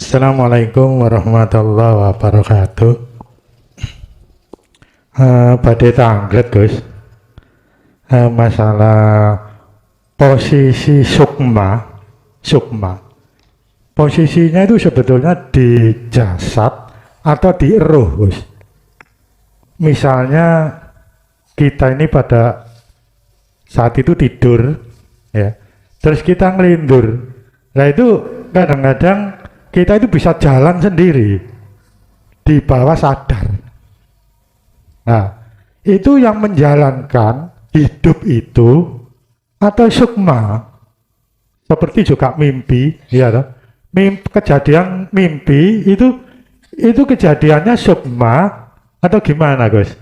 Assalamualaikum warahmatullahi wabarakatuh. Badhe tanglet Gus. Masalah posisi sukma. Posisinya itu sebetulnya di jasad atau di roh, Gus. Misalnya kita ini pada saat itu tidur, ya, terus kita ngelindur. Nah itu kadang-kadang kita itu bisa jalan sendiri di bawah sadar. Nah, itu yang menjalankan hidup itu atau sukma, seperti juga mimpi, ya toh? Kejadian mimpi itu kejadiannya sukma atau gimana, Gus?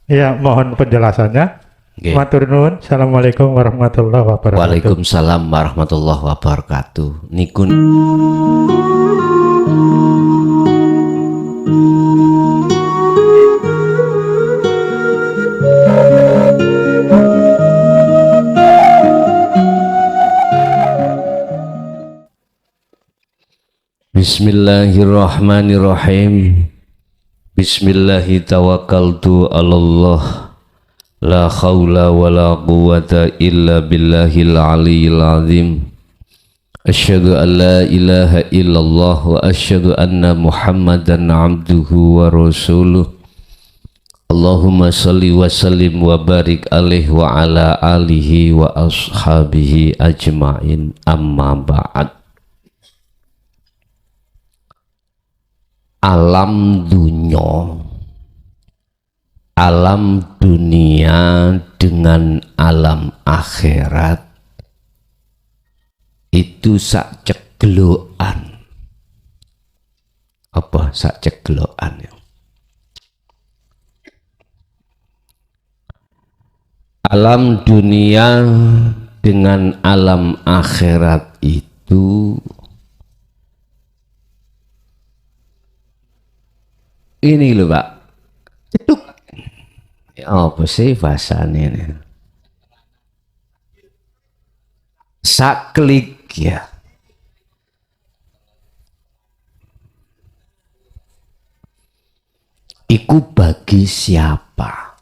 Ya, mohon penjelasannya. Okay. Matur nuwun. Assalamualaikum warahmatullahi wabarakatuh. Waalaikumsalam warahmatullahi wabarakatuh. Niku Bismillahirrahmanirrahim. Bismillahi tawakkaltu 'alallah. La haula wa la quwwata illa billahil aliyyil azim. Asyhadu an la ilaha illallah wa asyhadu anna Muhammadan abduhu wa rasuluh. Allahumma salli wa sallim wa barik alaihi wa ala alihi wa ashabihi ajma'in, amma ba'd. Alam dunia dengan alam akhirat itu sak cegloan. Apa sak cegloan ya? Alam dunia dengan alam akhirat itu ini loh Pak, ceduk. Apa sih bahasanya ini? Saklik ya. Iku bagi siapa?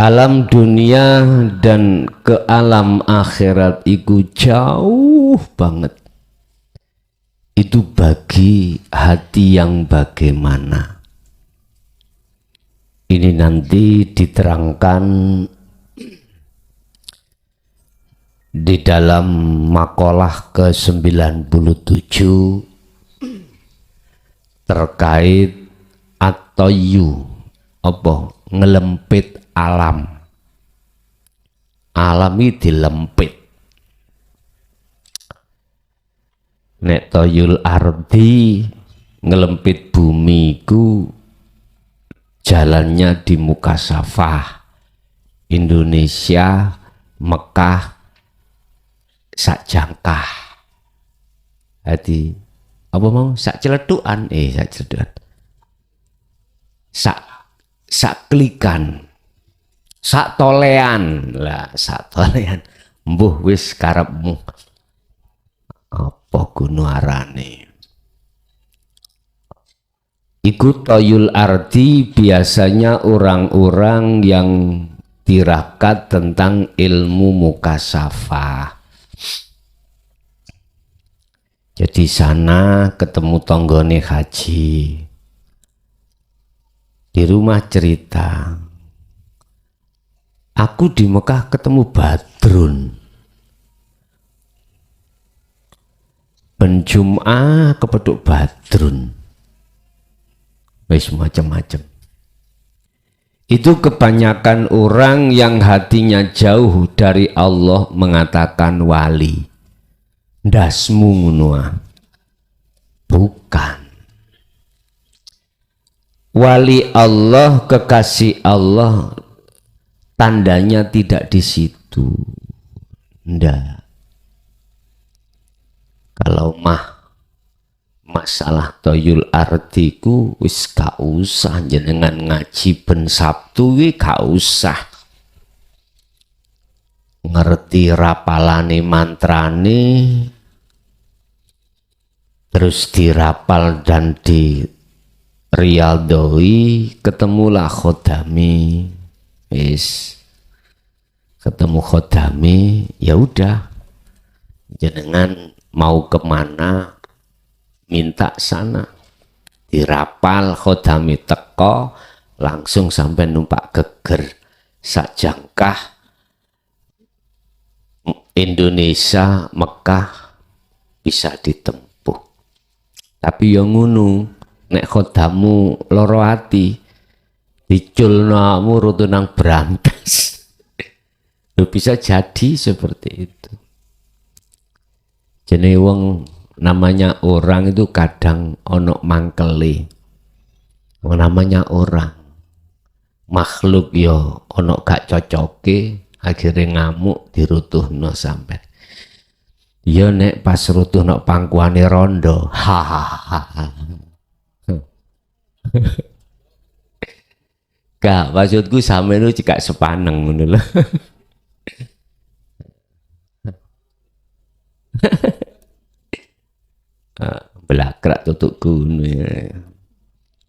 Alam dunia dan ke alam akhirat iku jauh banget. Itu bagi hati yang bagaimana? Ini nanti diterangkan di dalam makalah ke-97 terkait atoyu, apa ngelempit alam. Alami dilempit. Nek toyul ardi ngelempit bumi ku jalannya di Mukasafah, Indonesia, Mekah, sak jangkah. Hati apa mau sak celetukan, sak celetukan, sak klikan, sak tolean lah, sak tolean. Mbuh wis karepmu. Apa gunung arane? Ikut toyul arti biasanya orang-orang yang tirakat tentang ilmu mukasafah. Jadi sana ketemu tonggone haji. Di rumah cerita, aku di Mekah ketemu Badrun. Penjum'ah kepeduk Badrun. Wis macam-macam. Itu kebanyakan orang yang hatinya jauh dari Allah mengatakan wali. Ndasmu ngono. Bukan. Wali Allah, kekasih Allah, tandanya tidak di situ. Ndak. Kalau masalah toyul artiku wis gak usah jenengan ngaji ben Sabtu wi gak usah ngerti rapalane mantrane terus dirapal dan diriyadoi, ketemulah khodami. Wis ketemu khodami, ya udah, jenengan mau kemana minta sana, dirapal khodami teko langsung sampai numpak geger sak jangkah Indonesia Mekah bisa ditempuh. Tapi yang ngunu nek khodamu loro ati diculnamu rutunang berantas. Bisa jadi seperti itu. Jadi wong namanya orang itu kadang ono mangkeli. Namanya orang, makhluk yo ono gak cocoke, akhirnya ngamuk dirutuhno sampai. Yo nek pas rutuhno pangkuane rondo, hahaha. Gak, maksudku sampe itu cekak sepaneng ngono lho. Belakrak tutuk gunung.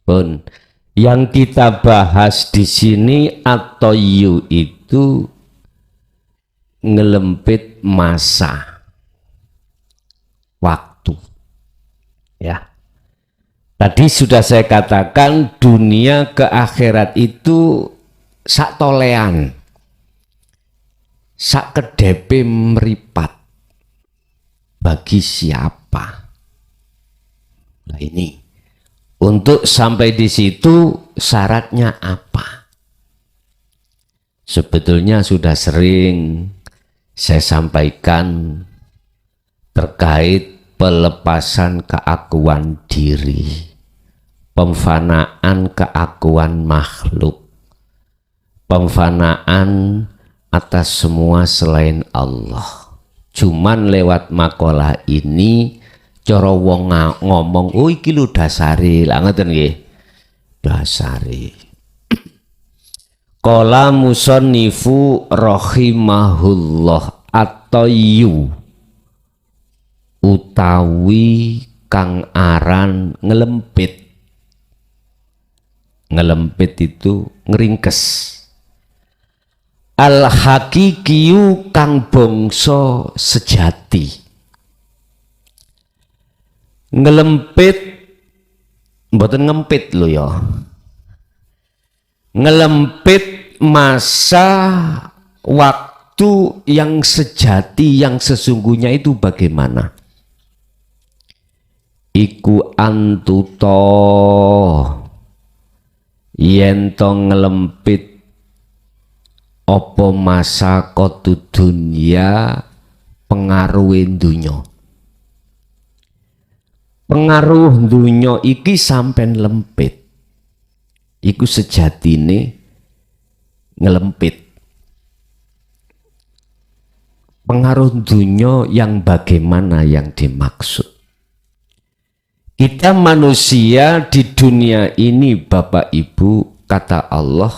Pun yang kita bahas di sini atau itu ngelempit masa waktu, ya. Tadi sudah saya katakan dunia ke akhirat itu sak tolean, sak kedepe meripat. Bagi siapa? Nah ini, untuk sampai di situ syaratnya apa? Sebetulnya sudah sering saya sampaikan terkait pelepasan keakuan diri, pemfanaan keakuan makhluk, pemfanaan atas semua selain Allah. Cuman lewat makalah ini cara wong ngomong, oh iki lho dasari, lha ngoten nggih. Dasari. Qala musannifu rahimahullah at-tayyu utawi kang aran ngelempit. Ngelempit itu ngeringkes. Al-hakikiyu kang bangsa sejati. Ngelempit mboten ngempit lho ya. Ngelempit masa waktu yang sejati, yang sesungguhnya itu bagaimana? Iku antuto yen to ngelempit apa masa kotu dunya pengaruhe dunya. Pengaruh dunya iki sampean lempit. Iku sejatine ngelempit. Pengaruh dunya yang bagaimana yang dimaksud? Kita manusia di dunia ini Bapak Ibu, kata Allah,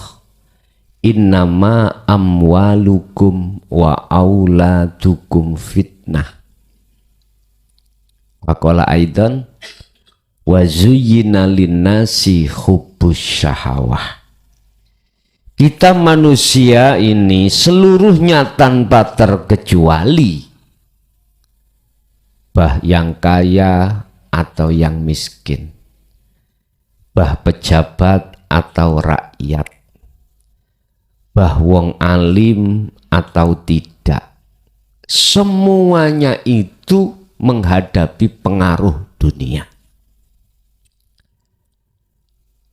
innama amwalukum wa auladukum fitnah. Waqala aidan wa zuyyina linnasi hubbus syahawah. Kita manusia ini seluruhnya tanpa terkecuali, bah yang kaya atau yang miskin, bah pejabat atau rakyat, bah wong alim atau tidak, semuanya itu menghadapi pengaruh dunia.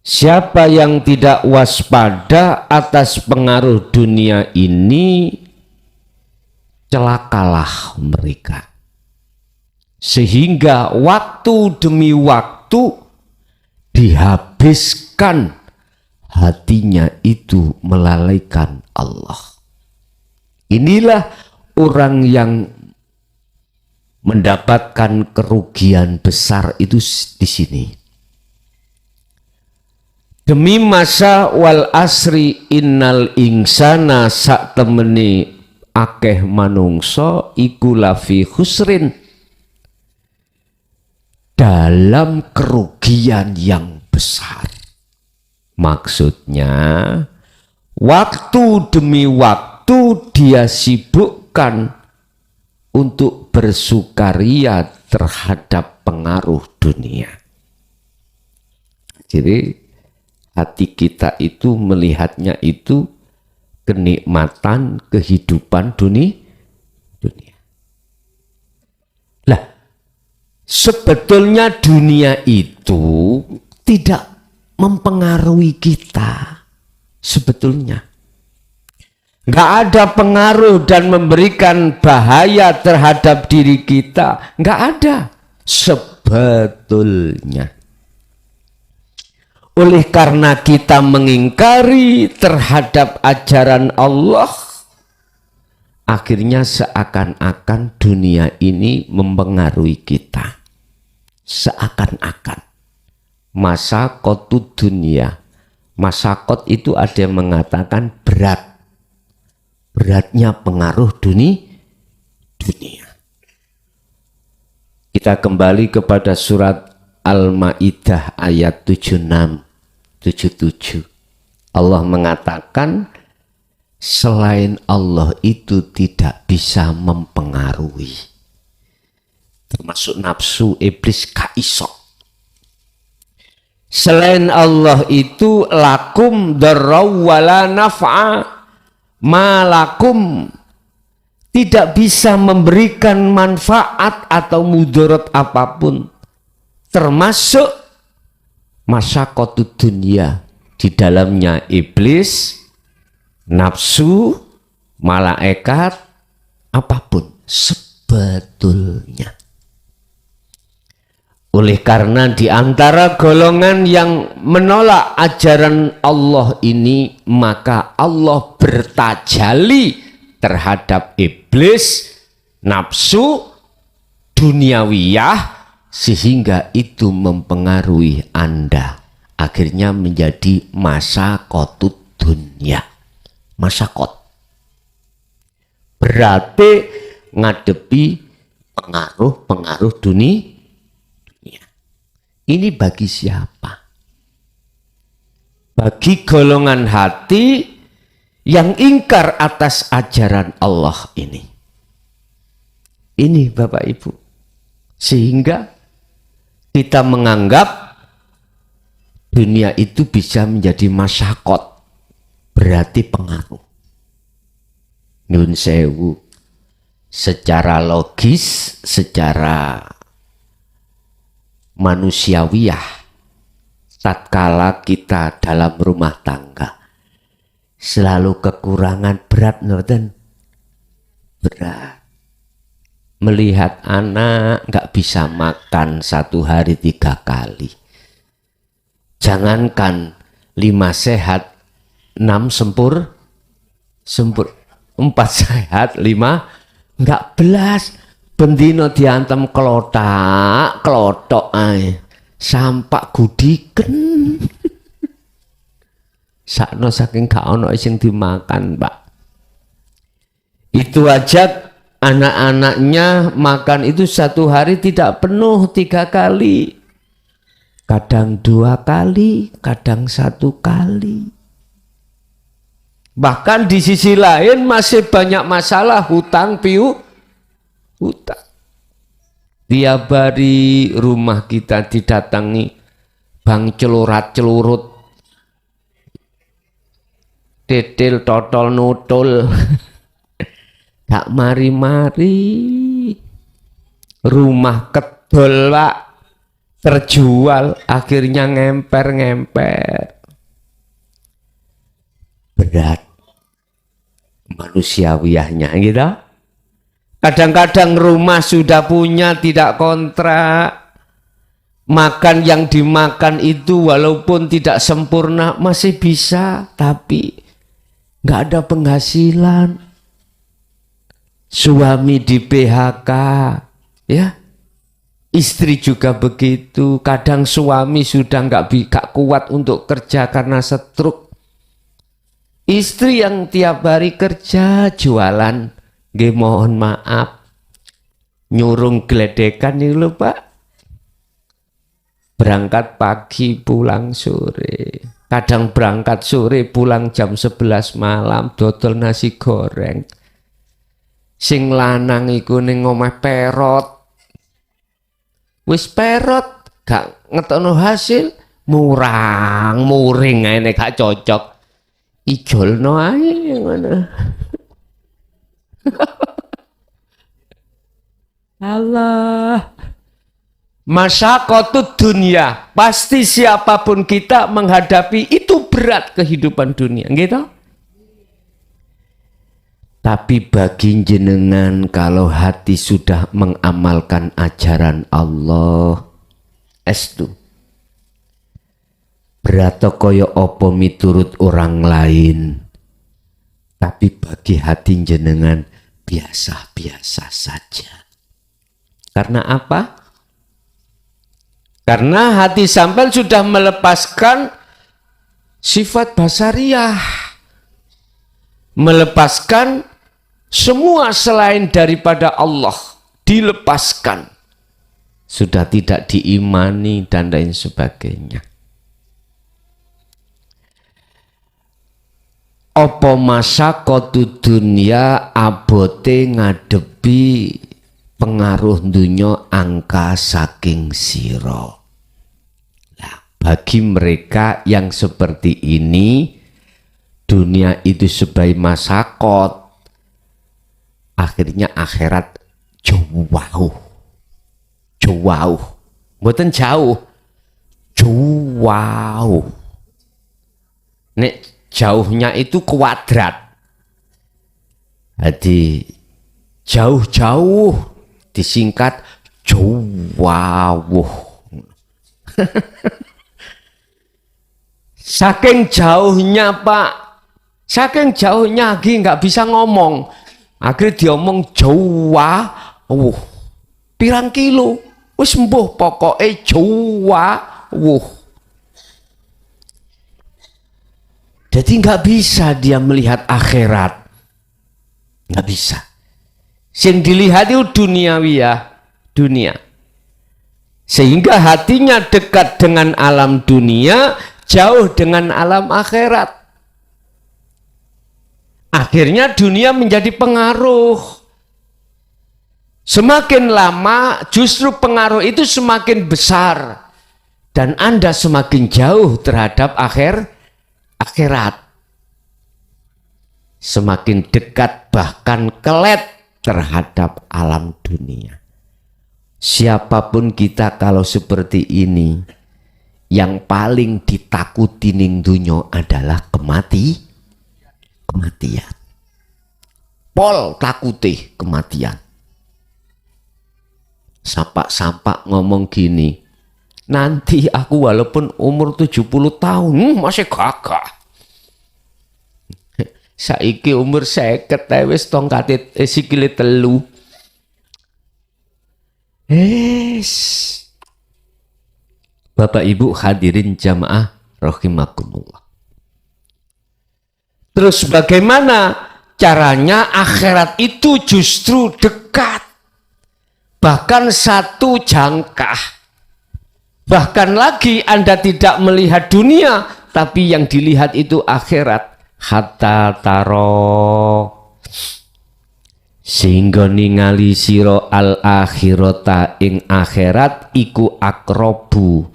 Siapa yang tidak waspada atas pengaruh dunia ini, celakalah mereka. Sehingga waktu demi waktu dihabiskan hatinya itu melalaikan Allah. Inilah orang yang mendapatkan kerugian besar itu di sini. Demi masa wal asri innal insana sak temeni akeh manungso iku lafi khusrin dalam kerugian yang besar. Maksudnya, waktu demi waktu dia sibukkan untuk bersukaria terhadap pengaruh dunia. Jadi hati kita itu melihatnya itu kenikmatan kehidupan dunia. Lah, sebetulnya dunia itu tidak mempengaruhi kita. Sebetulnya nggak ada pengaruh dan memberikan bahaya terhadap diri kita. Nggak ada sebetulnya. Oleh karena kita mengingkari terhadap ajaran Allah, akhirnya seakan-akan dunia ini mempengaruhi kita. Seakan-akan. Masaqatud dunia. Masaqat itu ada yang mengatakan berat. Beratnya pengaruh dunia. Kita kembali kepada surat Al-Ma'idah ayat 76-77. Allah mengatakan selain Allah itu tidak bisa mempengaruhi. Termasuk nafsu, iblis, kaisok. Selain Allah itu lakum darraw wala naf'a, malakum tidak bisa memberikan manfaat atau mudarat apapun. Termasuk masyaqatud dunia, di dalamnya iblis, nafsu, malaikat, apapun sebetulnya. Oleh karena di antara golongan yang menolak ajaran Allah ini, maka Allah bertajalli terhadap iblis, nafsu, duniawiyah, sehingga itu mempengaruhi Anda. Akhirnya menjadi masaqatud dunia. Masaqat. Berarti ngadepi pengaruh-pengaruh dunia. Ini bagi siapa? Bagi golongan hati yang ingkar atas ajaran Allah ini. Ini Bapak Ibu. Sehingga kita menganggap dunia itu bisa menjadi masyaqat, berarti pengaruh. Nyun sewu, secara logis, secara manusiawiyah, tatkala kita dalam rumah tangga selalu kekurangan berat, nonton berat. Melihat anak nggak bisa makan 1 hari 3 kali. Jangankan 5 sehat, 6 sempur, 4 sehat, 5 nggak belas. Bendino diantem klotok ae. Sampak gudiken. Sakno saking gak ono sing dimakan, Pak. Itu aja anak-anaknya makan itu 1 hari tidak penuh 3 kali. Kadang 2 kali, kadang 1 kali. Bahkan di sisi lain masih banyak masalah hutang piutang. Tiap hari rumah kita didatangi bang celurat-celurut, titil totol nutul. Gak mari-mari, rumah kedol Pak, terjual, akhirnya ngemper-ngemper. Berat manusiawiyahnya gitu. Kadang-kadang rumah sudah punya tidak kontrak. Makan yang dimakan itu walaupun tidak sempurna masih bisa, tapi nggak ada penghasilan. Suami di PHK, ya. Istri juga begitu. Kadang suami sudah nggak kuat untuk kerja karena stroke. Istri yang tiap hari kerja jualan, nggih mohon maaf, nyurung geledekan nih lho Pak. berangkat pagi pulang sore, kadang berangkat sore pulang jam 11 malam dodol nasi goreng. Sing lanang iku ning omah perot, wis perot gak ngetokno hasil, muring ae nek gak cocok ijolno ae ngono. Allah. Masyaqatud dunia, pasti siapapun kita menghadapi itu berat kehidupan dunia, gitu. Tapi bagi jenengan kalau hati sudah mengamalkan ajaran Allah, estu berat kaya apa miturut orang lain. Tapi bagi hati jenengan biasa-biasa saja. Karena apa? Karena hati sampean sudah melepaskan sifat basariah, melepaskan semua selain daripada Allah, dilepaskan, sudah tidak diimani dan lain sebagainya. Apa masyaqatud dunya abote ngadepi pengaruh dunya angka saking sira. Nah, bagi mereka yang seperti ini, dunia itu sebagai masyaqat, akhirnya akhirat jauh, mboten jauh, jauh. Nek jauhnya itu kuadrat, jadi jauh disingkat jauh. Saking jauhnya Pak, saking jauhnya lagi nggak bisa ngomong, akhirnya diomong jauh. Pirang kilo, wis mbuh pokoknya jauh. Jadi nggak bisa dia melihat akhirat, nggak bisa. Yang dilihat itu duniawi ya, dunia. Sehingga hatinya dekat dengan alam dunia, jauh dengan alam akhirat. Akhirnya dunia menjadi pengaruh. Semakin lama justru pengaruh itu semakin besar. Dan Anda semakin jauh terhadap akhirat. Semakin dekat bahkan kelet terhadap alam dunia. Siapapun kita kalau seperti ini, yang paling ditakuti ning dunya adalah kematian. Pol takuti kematian. Sampak ngomong gini, nanti aku walaupun umur 70 tahun masih gagah. Saiki umur 50 wis tongkate sikile 3. Bapak Ibu hadirin jamaah rahimakumullah. Terus bagaimana caranya akhirat itu justru dekat, bahkan satu jangkah. Bahkan lagi Anda tidak melihat dunia, tapi yang dilihat itu akhirat. Hatta taro, sehingga ningali siro al akhirata ing akhirat iku akrobu,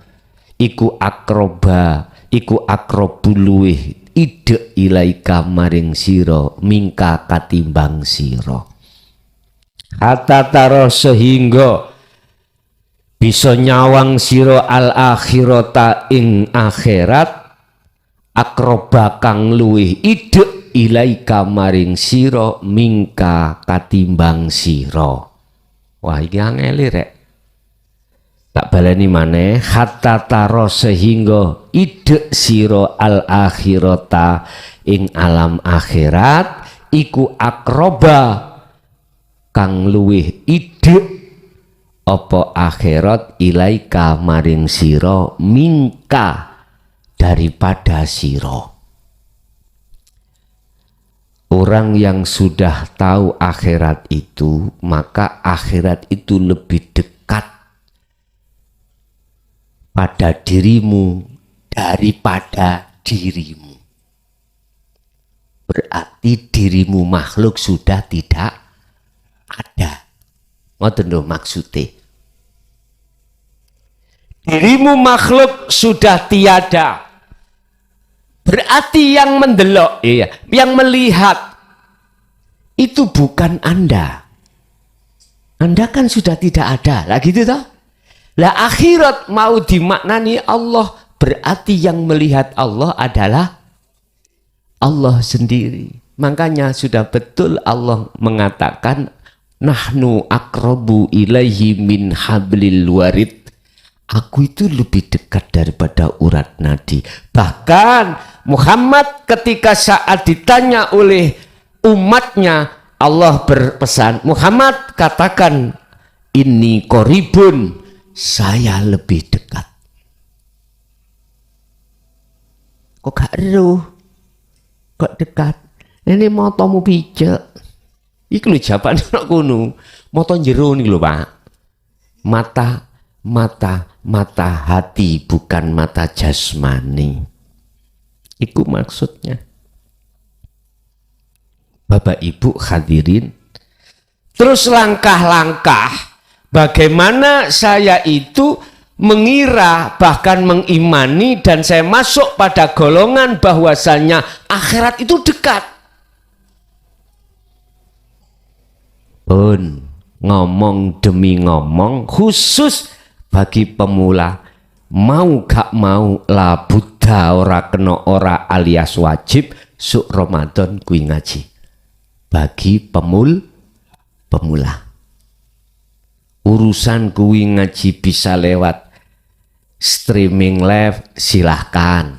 iku akroba, iku akrobu luwih ide ilaika maring siro mingka katimbang siro. Hatta taro sehingga bisa nyawang siro al akhirata ing akhirat akroba kang luwih ide ilaika maring sira mingka katimbang sira. Wah iki angel rek. Tak baleni maneh, hatta taro sehingga ide sira al akhirata ing alam akhirat iku akroba kang luwih ide apa akhirat ilaika maring sira mingka daripada siro. Orang yang sudah tahu akhirat itu, maka akhirat itu lebih dekat pada dirimu daripada dirimu. Berarti dirimu makhluk sudah tidak ada. Ngoten lho maksudnya. Dirimu makhluk sudah tiada. Berarti yang mendelok, yang melihat itu bukan Anda. Anda kan sudah tidak ada. Lah gitu toh? Lah akhirat mau dimaknani Allah, berarti yang melihat Allah adalah Allah sendiri. Makanya sudah betul Allah mengatakan nahnu aqrabu ilaihi min hablil warid. Aku itu lebih dekat daripada urat nadi. Bahkan Muhammad ketika saat ditanya oleh umatnya, Allah berpesan, Muhammad katakan, ini qoribun, saya lebih dekat. Kok gak eruh? Kok dekat? Ini motomu pijak. Iku lho jawaban nek kono. Moto jero nih lho, Pak. Mata hati, bukan mata jasmani. Iku maksudnya. Bapak Ibu hadirin, terus langkah-langkah bagaimana saya itu mengira bahkan mengimani dan saya masuk pada golongan bahwasanya akhirat itu dekat. Pun ngomong demi ngomong khusus bagi pemula, mau gak mau la buddha ora kena ora alias wajib suk Ramadan kuwi ngaji. Bagi pemula. Urusan kuwi ngaji bisa lewat streaming live, silahkan.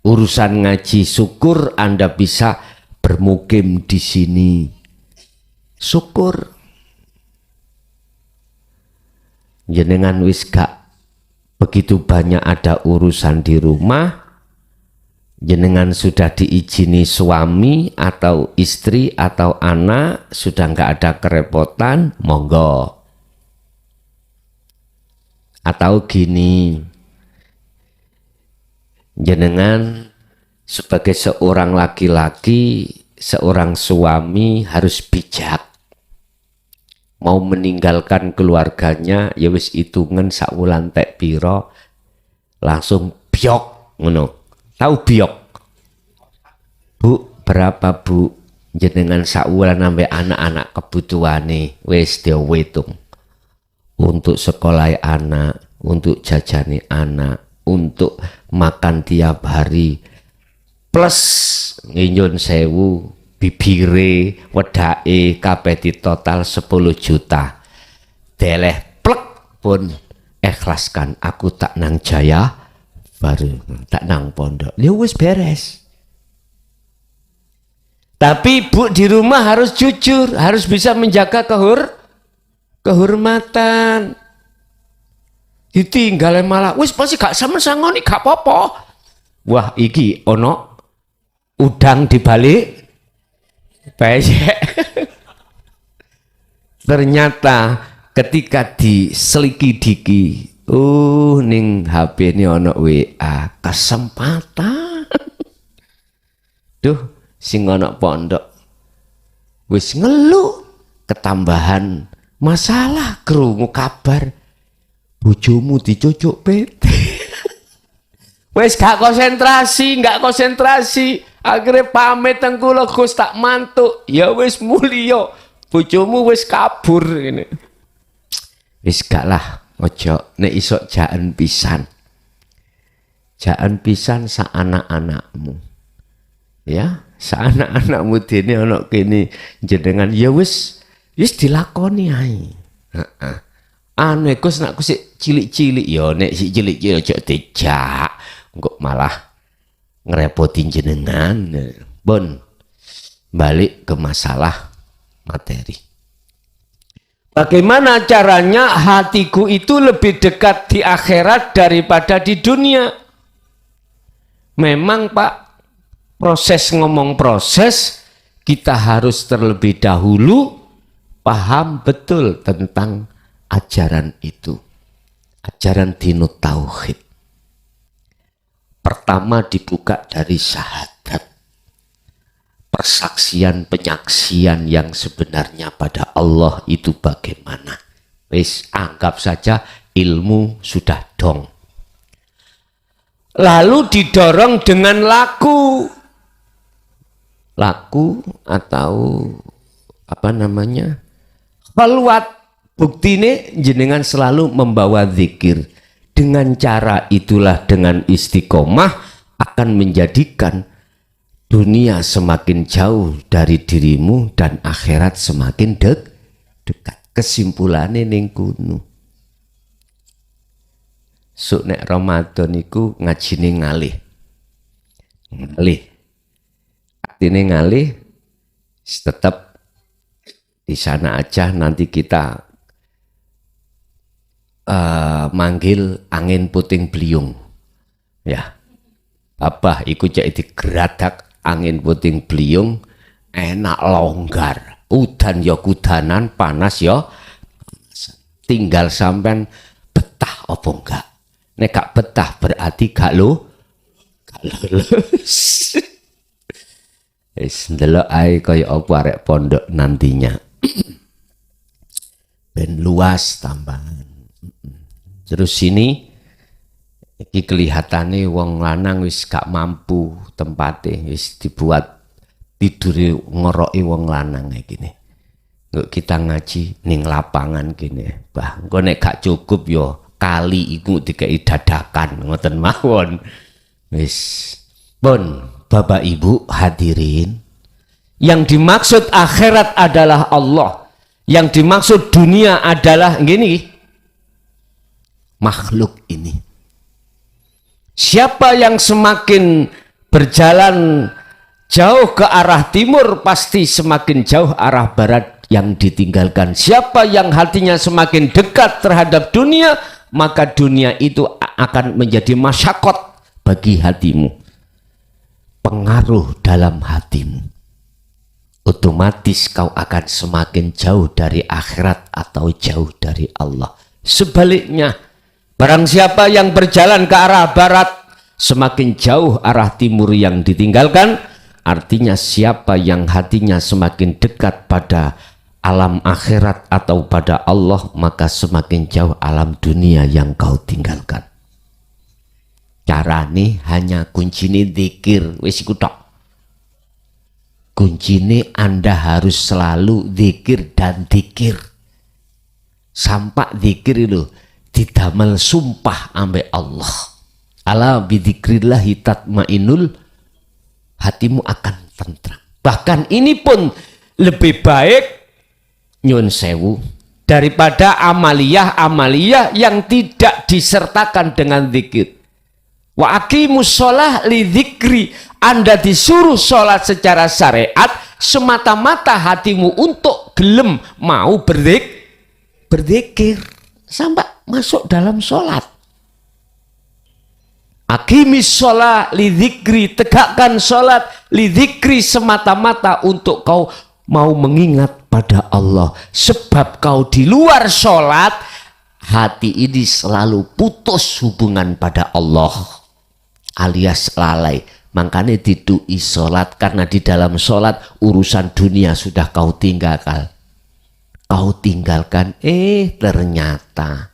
Urusan ngaji syukur Anda bisa bermukim di sini. Syukur. Jenengan wis gak begitu banyak ada urusan di rumah, jenengan sudah diizini suami atau istri atau anak, sudah nggak ada kerepotan, monggo. Atau gini, jenengan sebagai seorang laki-laki, seorang suami harus bijak. Mau meninggalkan keluarganya, ya wis hitungan sakwulan tek piro, langsung biok ngono. Tahu biok? Bu, berapa Bu? Jenengan sakwulan sampai anak-anak kebutuhane wis diwitung. Untuk sekolah anak, untuk jajani anak, untuk makan tiap hari. Plus nginjun sewu bibire, wedake kabeh di total 10 juta. Deleh plek pun ikhlaskan, aku tak nang Jaya baru tak nang pondok. Ya wis beres. Tapi Bu di rumah harus jujur, harus bisa menjaga kehormatan. Ditinggal malah wis pasti gak sama-sangoni gak apa-apa. Wah, iki ono udang di balik pesek. Ternyata ketika diselidiki, ning HP ini ono WA, kesempatan. Duh, sing ono pondok wis ngeluh ketambahan masalah, krungu kabar bojomu dicucuk PT. Wis gak konsentrasi, akhirnya pamit tengkulo Gus tak mantuk. Ya wis mulya, bojomu wis kabur ngene. Wis gak lah, ojo nek iso jaan pisan. Jaan pisan sa anak-anakmu. Ya, sa anak-anakmu dene ana kene jenengan ya wis dilakoni ae. Heeh. Anu Gus nak sik cilik-cilik ya nek sik cilik-cilik ojo dijak. Kok malah ngerepotin jenengan. Bon, balik ke masalah materi. Bagaimana caranya hatiku itu lebih dekat di akhirat daripada di dunia? Memang Pak, proses ngomong proses, kita harus terlebih dahulu paham betul tentang ajaran itu. Ajaran dinut tauhid. pertama dibuka dari syahadat, persaksian penyaksian yang sebenarnya pada Allah itu bagaimana. Wis anggap saja ilmu sudah dong. Lalu didorong dengan laku atau apa namanya, khalwat. Buktine jenengan selalu membawa zikir. Dengan cara itulah, dengan istiqomah akan menjadikan dunia semakin jauh dari dirimu dan akhirat semakin dekat. Kesimpulannya ning kuno. Sok nek Ramadan iku ngajine ngalih. Artinya ngalih tetap di sana aja, nanti kita manggil angin puting beliung. Ya. Abah iku cek digeradak angin puting beliung, enak longgar. Udan ya kudanan, panas ya. Tinggal sampean betah apa enggak. Nek gak betah berarti gak lulus. Wis ndelok ae kaya apa arek pondok nantinya. Ben luas tambahan. Terus sini iki kelihatannya wong lanang wis gak mampu tempatnya, wis dibuat tiduri ngoroki wong lanang kayak gini. Nggak kita ngaji ning lapangan gini, bah engko nek gak cukup yo kali iku dikai dadakan ngoten mawon. Wis pun Bapak Ibu hadirin, yang dimaksud akhirat adalah Allah, yang dimaksud dunia adalah gini, makhluk ini. Siapa yang semakin berjalan jauh ke arah timur, pasti semakin jauh arah barat yang ditinggalkan. Siapa yang hatinya semakin dekat terhadap dunia, maka dunia itu akan menjadi masyakot bagi hatimu, pengaruh dalam hatimu. Otomatis kau akan semakin jauh dari akhirat atau jauh dari Allah. Sebaliknya, barang siapa yang berjalan ke arah barat, semakin jauh arah timur yang ditinggalkan. Artinya siapa yang hatinya semakin dekat pada alam akhirat atau pada Allah, maka semakin jauh alam dunia yang kau tinggalkan. Carane hanya kuncine zikir, wis iku tok. Kuncine Anda harus selalu zikir dan zikir. Sampai zikir itu didamel sumpah ambek Allah. Ala bidzikrillahi tatmainul, hatimu akan tentram. Bahkan ini pun lebih baik nyun sewu daripada amaliyah yang tidak disertakan dengan zikir. Wa aqimus sholah li dzikri, Anda disuruh sholat secara syariat semata-mata hatimu untuk gelem mau berzikir sampai masuk dalam sholat. Aqimis sholah li dzikri, tegakkan sholat li dzikri semata-mata untuk kau mau mengingat pada Allah. Sebab kau di luar sholat, hati ini selalu putus hubungan pada Allah, alias lalai. Makanya didui sholat, karena di dalam sholat urusan dunia sudah kau tinggalkan. Kau tinggalkan, ternyata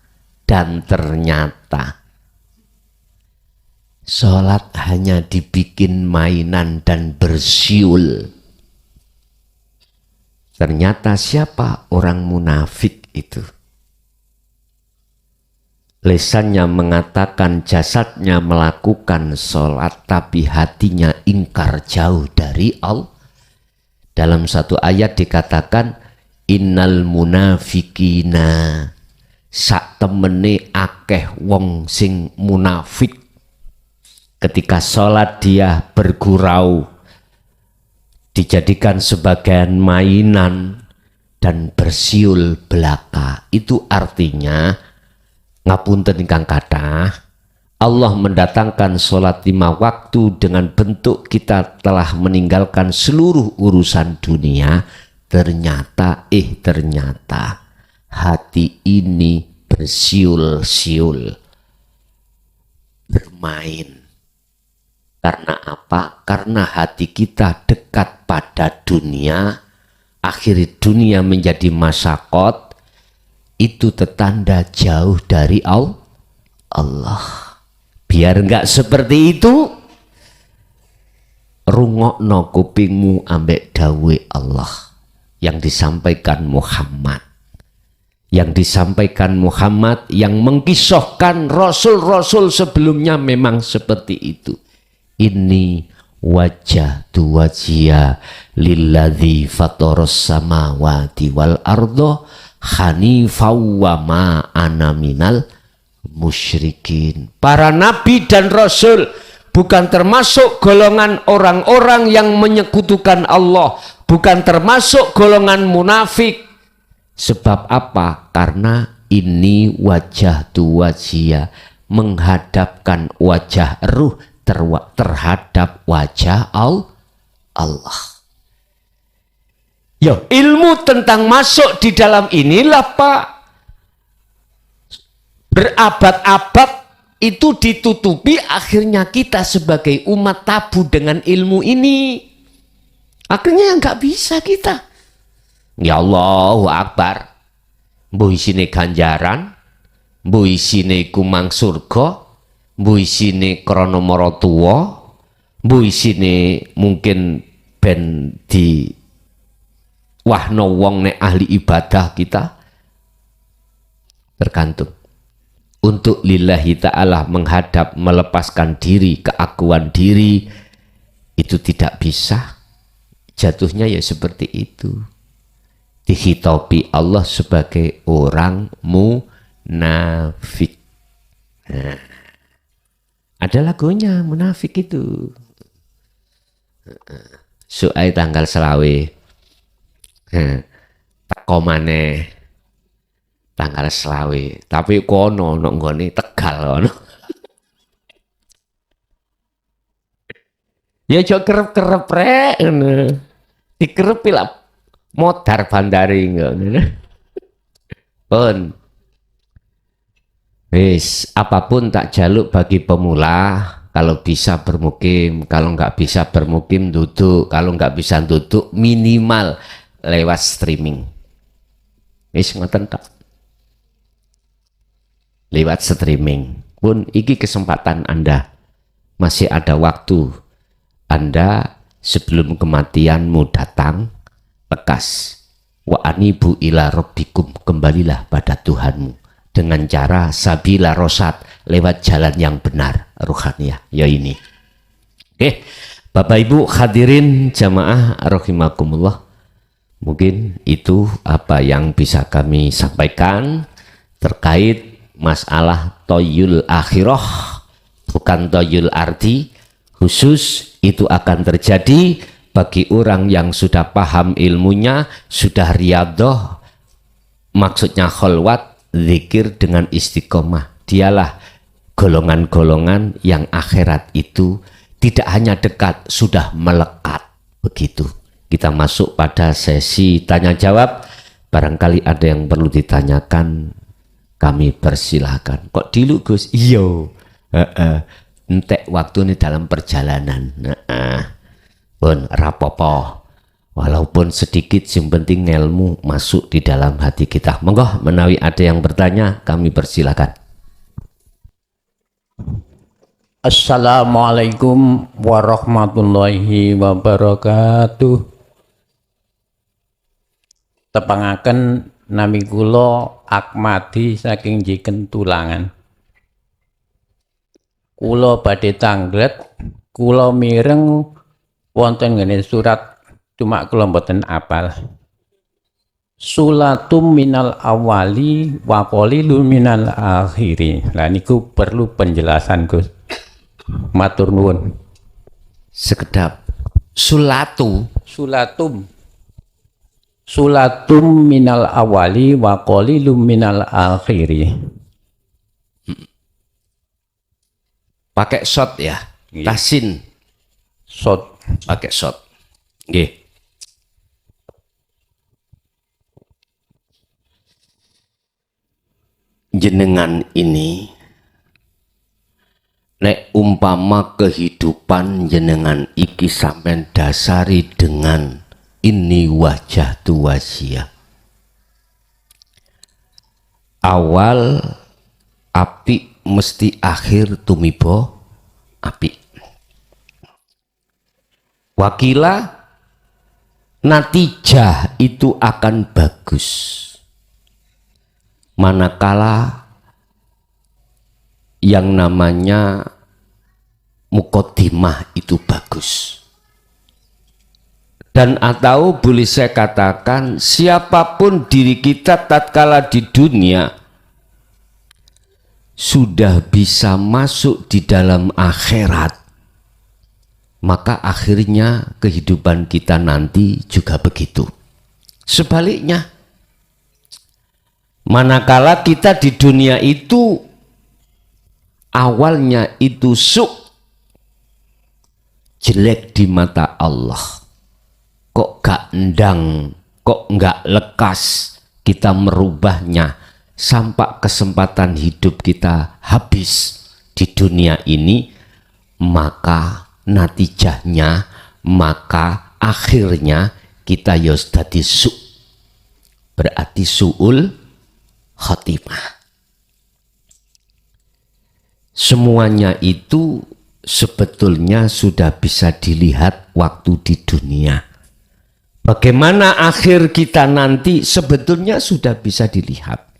sholat hanya dibikin mainan dan bersiul. Ternyata siapa orang munafik itu? Lesannya mengatakan, jasadnya melakukan sholat, tapi hatinya ingkar jauh dari Allah. Dalam satu ayat dikatakan, innal munafikina, sak temene akeh wong sing munafik. Ketika sholat dia bergurau, dijadikan sebagai mainan dan bersiul belaka. Itu artinya, ngapunten ingkang kathah, Allah mendatangkan sholat 5 waktu dengan bentuk kita telah meninggalkan seluruh urusan dunia. Ternyata hati ini bersiul-siul, bermain Karena apa? Karena hati kita dekat pada dunia, akhirnya dunia menjadi masyakot, itu tetanda jauh dari Allah. Biar enggak seperti itu, rungokno kupingmu ambek dawe Allah yang disampaikan Muhammad. Yang disampaikan Muhammad yang mengkisahkan rasul-rasul sebelumnya memang seperti itu. Ini wajah tu wajia lilladzi fatoros samawati wal ardo hanifaw wa ma ana minal musyrikin. Para nabi dan rasul bukan termasuk golongan orang-orang yang menyekutukan Allah, bukan termasuk golongan munafik. Sebab apa? Karena ini wajah tu wajia, menghadapkan wajah ruh terhadap wajah Allah. Ya, ilmu tentang masuk di dalam inilah Pak. Berabad-abad itu ditutupi, akhirnya kita sebagai umat tabu dengan ilmu ini. Akhirnya nggak bisa kita. Ya Allahu Akbar. Mbuh isine ganjaran, mbuh isine kumang surga, mbuh isine krana mara tuwa, mbuh isine mungkin ben di wahno wong nek ahli ibadah kita. Tergantung. Untuk lillahi ta'ala menghadap, melepaskan diri, keakuan diri, itu tidak bisa. Jatuhnya ya seperti itu. Dihitopi Allah sebagai orang munafik. Nah, ada lagunya munafik itu. Suai tanggal selawe. Tak komane tanggal selawe. Tapi kono nonggone Tegal kono. Ya jok kerep-kerep rek. Dikerepi lah. Modar bandari enggak. Pun. Wis, apapun tak jaluk bagi pemula. Kalau bisa bermukim, kalau nggak bisa bermukim duduk, kalau nggak bisa duduk minimal lewat streaming. Wis ngoten tok. Lewat streaming. Pun iki kesempatan Anda. Masih ada waktu. Anda sebelum kematianmu datang, lekas. Wa anibu ila rabbikum, kembalilah pada Tuhanmu dengan cara sabila rosad, lewat jalan yang benar ruhaniyah. Ya ini. Oke, Bapak Ibu hadirin jamaah rahimakumullah. Mungkin itu apa yang bisa kami sampaikan terkait masalah toyul akhirah, bukan toyul arti. Khusus itu akan terjadi bagi orang yang sudah paham ilmunya, sudah riyadhah, maksudnya kholwat, zikir dengan istiqomah. Dialah golongan-golongan yang akhirat itu tidak hanya dekat, sudah melekat. Begitu. Kita masuk pada sesi tanya jawab. Barangkali ada yang perlu ditanyakan, kami persilahkan. Kok dulu Gus? Iyo. Entek waktu ini dalam perjalanan. Pun rapopo. Walaupun sedikit, yang penting ilmu masuk di dalam hati kita. Monggo menawi ada yang bertanya, kami persilakan. Assalamualaikum warahmatullahi wabarakatuh. Tepangaken nami kula Akmadi saking Jiken Tulangan. Kula badhe tanglet, kula mireng wonten ngene surat, cuma kula mboten apal. Sulatum minal awali wa qalilun minal akhiri. Lah niku perlu penjelasan, Gus. Matur nuwun. Sekedap. Sulatum minal awali wa qalilun minal akhiri. Pakai shot ya. Tasin. Shot. Pakai shot. Nggih. Jenengan ini nek umpama kehidupan jenengan iki sampean dasari dengan ini wajah tuwasia. Awal api mesti akhir tumibo api. Wakila natijah itu akan bagus manakala yang namanya mukodimah itu bagus. Dan atau boleh saya katakan siapapun diri kita tatkala di dunia sudah bisa masuk di dalam akhirat, maka akhirnya kehidupan kita nanti juga begitu. Sebaliknya, manakala kita di dunia itu awalnya itu jelek di mata Allah, kok gak endang, kok gak lekas kita merubahnya sampai kesempatan hidup kita habis di dunia ini, maka natijahnya, maka akhirnya kita yos dadi berarti su'ul khotimah. Semuanya itu sebetulnya sudah bisa dilihat waktu di dunia. Bagaimana akhir kita nanti sebetulnya sudah bisa dilihat.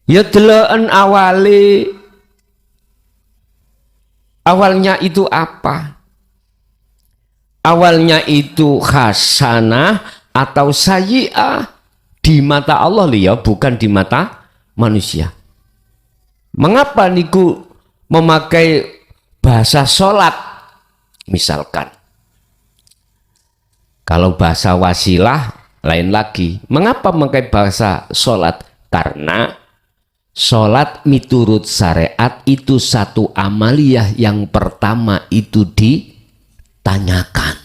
Ya deloken awalnya itu apa? Awalnya itu hasanah atau sayyi'ah di mata Allah ya, bukan di mata manusia. Mengapa niku memakai bahasa sholat? Misalkan kalau bahasa wasilah lain lagi. Mengapa memakai bahasa sholat? Karena sholat miturut syariat itu satu amaliyah yang pertama itu ditanyakan.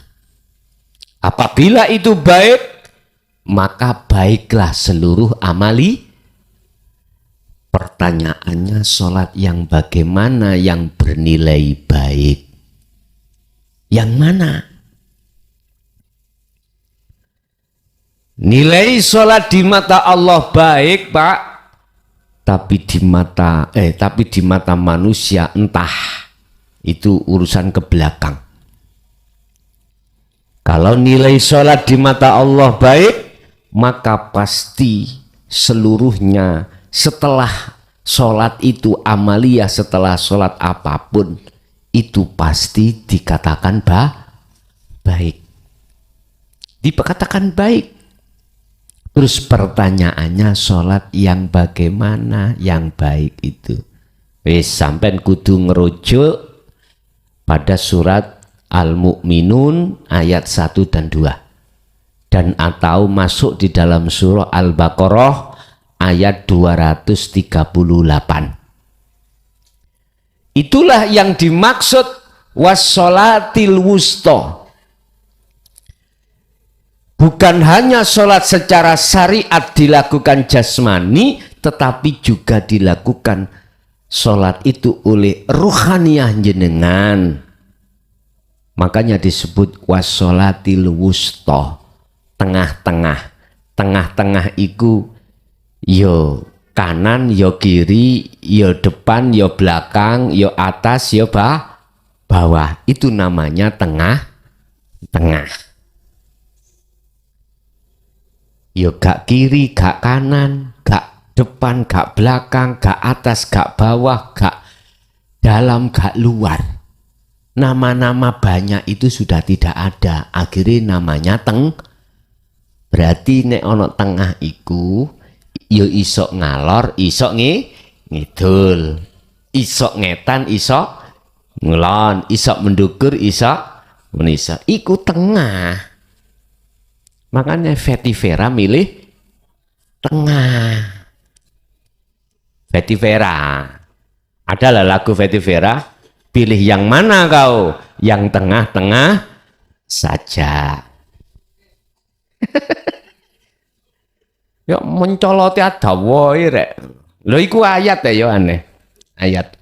Apabila itu baik, maka baiklah seluruh amali. Pertanyaannya sholat yang bagaimana yang bernilai baik? Yang mana? Nilai sholat di mata Allah baik, Pak. Tapi di mata manusia entah, itu urusan ke belakang. Kalau nilai sholat di mata Allah baik, maka pasti seluruhnya setelah sholat itu amaliyah, setelah sholat apapun itu pasti dikatakan baik, dikatakan baik. Terus pertanyaannya sholat yang bagaimana yang baik itu? Wis sampean kudu ngerujuk pada surat Al-Mu'minun ayat 1 dan 2. Dan atau masuk di dalam surah Al-Baqarah ayat 238. Itulah yang dimaksud wassolatil wusta. Bukan hanya sholat secara syariat dilakukan jasmani, tetapi juga dilakukan sholat itu oleh ruhaniyah jenengan. Makanya disebut wassolatil wusta, tengah-tengah. Tengah-tengah iku yo kanan, yo kiri, yo depan, yo belakang, yo atas, yo bawah. Itu namanya tengah-tengah. Yo gak kiri, gak kanan, gak depan, gak belakang, gak atas, gak bawah, gak dalam, gak luar. Nama-nama banyak itu sudah tidak ada. Akhirnya namanya Berarti nek ono tengah iku yo isok ngalor, isok ngidul, isok ngetan, isok ngelon, isok mendukur, isok menisok. Iku tengah. Makanya Vetivera milih tengah. Vetivera. Adalah lagu Vetivera. Pilih yang mana kau? Yang tengah-tengah saja. Ya mencoloti ada woi rek. Lho iku ayat ya aneh. Ayat.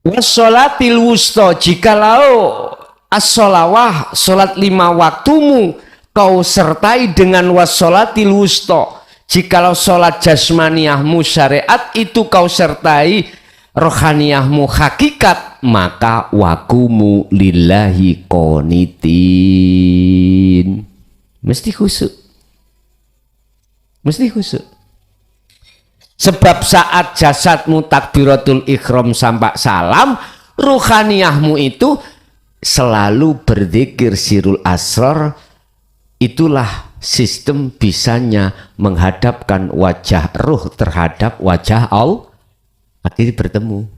Wassolatil wusta, jikalau as-sholawah, sholat 5 waktumu kau sertai dengan wassolatil wusta, jikalau sholat jasmaniyahmu syariat itu kau sertai rohaniyahmu hakikat, maka wakumu lillahi qonitin. Mesti khusyuk, mesti khusyuk. Sebab saat jasadmu takbiratul ihram sampai salam, ruhaniyahmu itu selalu berzikir sirul asrar. Itulah sistem bisanya menghadapkan wajah ruh terhadap wajah Allah. Akhirnya bertemu.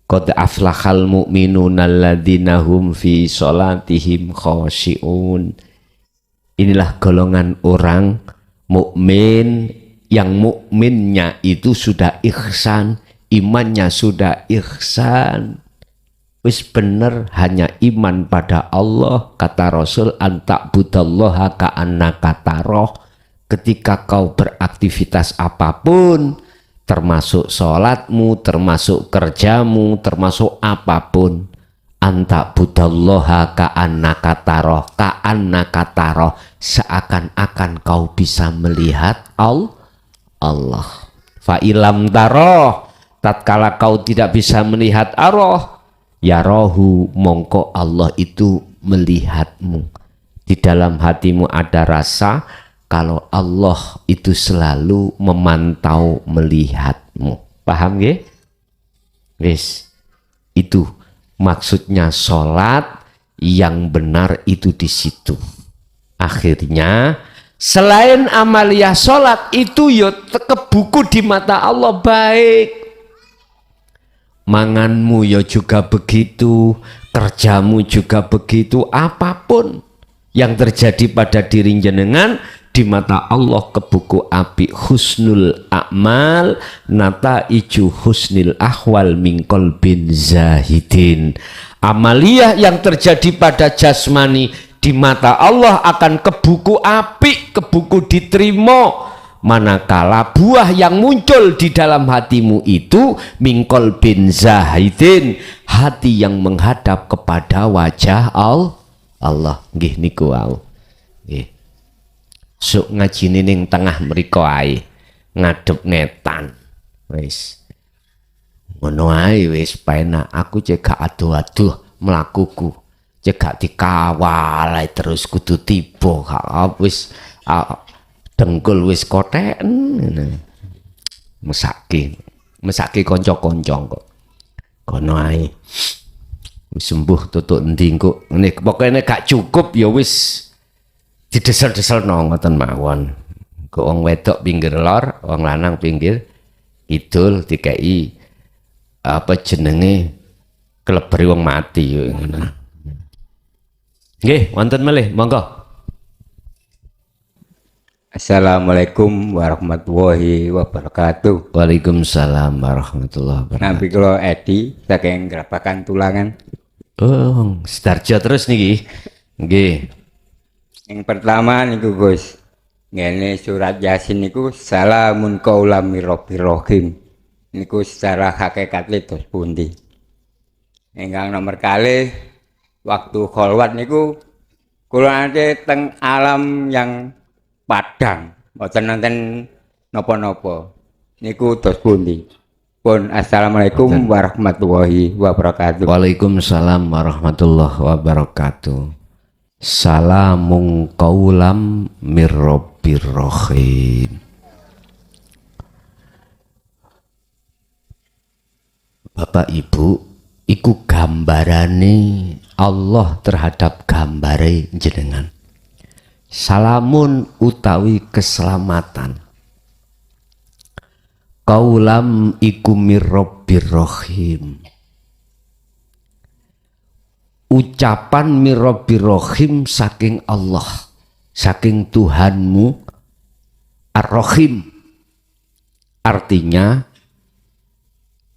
Qad aflahal mu'minuna alladzina hum fi sholatihim khashi'un. Inilah golongan orang mukmin yang mukminnya itu sudah ihsan, imannya sudah ihsan. Wis bener hanya iman pada Allah, kata Rasul, anta'budallaha ka'annaka taroh. Ketika kau beraktivitas apapun, termasuk sholatmu, termasuk kerjamu, termasuk apapun, anta'budallaha ka'annaka taroh, ka'annaka taroh, seakan-akan kau bisa melihat Allah. Fa'ilam taroh, tatkala kau tidak bisa melihat Allah, ya rohu, mongko Allah itu melihatmu. Di dalam hatimu ada rasa kalau Allah itu selalu memantau melihatmu. Paham nggih? Wis, itu maksudnya sholat yang benar itu di situ. Akhirnya selain amaliyah sholat itu yo kebuku di mata Allah baik. Manganmu ya juga begitu, kerjamu juga begitu, apapun yang terjadi pada diri jenengan di mata Allah kebuku api. Husnul a'mal nata iju husnil ahwal min qalbin zahidin. Amaliyah yang terjadi pada jasmani di mata Allah akan kebuku api, kebuku diterima. Manakala buah yang muncul di dalam hatimu itu mingkol bin zahidin, hati yang menghadap kepada wajah Allah. Nggih niku wau. Nggih. Sok ngajine ning tengah mriko ae, ngadep ngetan. Wis. Ngono ae wis penak, aku cek gak aduh-aduh mlakuku. Cek gak dikawal ae terus kudu tiba, gak wis dengkul wis koten mesake kanca-kanca kok kono ae wis sembuh tutuk endi kok ngene pokoke gak cukup ya wis didesel-deselno ngoten mawon. Kok wong wedok pinggir lor, wong lanang pinggir kidul dikei apa jenenge kleberi wong mati ngono. Nggih, wonten malih monggo. Assalamualaikum warahmatullahi wabarakatuh. Waalaikumsalam warahmatullahi wabarakatuh. Nabi kula Edi saking Grabakan Tulangan. Oh, Sedarjo terus niki. Nggih. Yang pertama niku Gus. Ngene surat Yasin niku salamun qaulam mir rabbir rahim. Niku secara hakikat terus pundi. Ingkang nomor kalih waktu kholwat niku kula nate teng alam yang padang, mboten nonton napa-napa. Niku tos pundi? Pun assalamualaikum warahmatullahi wabarakatuh. Waalaikumsalam warahmatullahi wabarakatuh. Salamun qaulam mir rabbir rahim. Bapak Ibu, iku gambarane Allah terhadap gambare jenengan. Salamun utawi keselamatan. Qaulam iku mir rabbir rahim. Ucapan mir rabbir rahim saking Allah, saking Tuhanmu Ar-Rahim. Artinya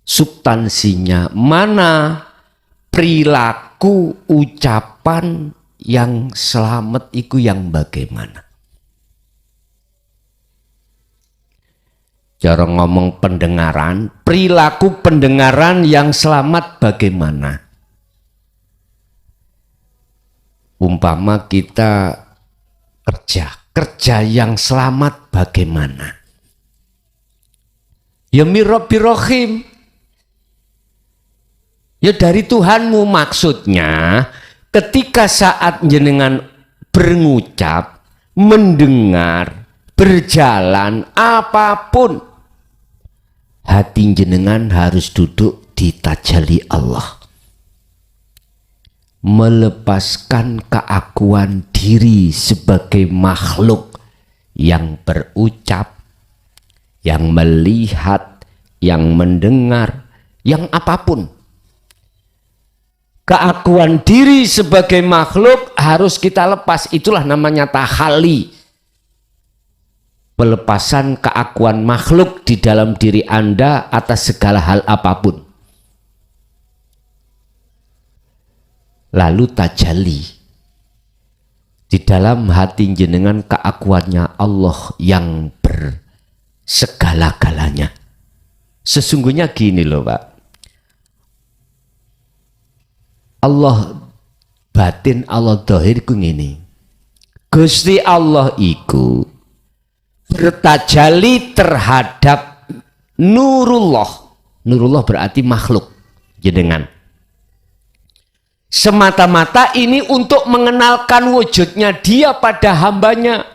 substansinya mana perilaku ucapan yang selamat itu yang bagaimana. Cara ngomong pendengaran, perilaku pendengaran yang selamat bagaimana? Umpama kita kerja yang selamat bagaimana? Ya mirrobirohim. Ya dari Tuhanmu, maksudnya ketika saat jenengan berucap, mendengar, berjalan, apapun, hati jenengan harus duduk di tajalli Allah. Melepaskan keakuan diri sebagai makhluk yang berucap, yang melihat, yang mendengar, yang apapun. Keakuan diri sebagai makhluk harus kita lepas. Itulah namanya tahalli. Pelepasan keakuan makhluk di dalam diri Anda atas segala hal apapun. Lalu tajalli. Di dalam hati jenengan keakuannya Allah yang bersegala-galanya. Sesungguhnya gini loh Pak. Allah batin, Allah zahir ku ngene. Gusti Allah iku bertajalli terhadap nurullah. Nurullah berarti makhluk jenengan. Semata-mata ini untuk mengenalkan wujudnya dia pada hambanya.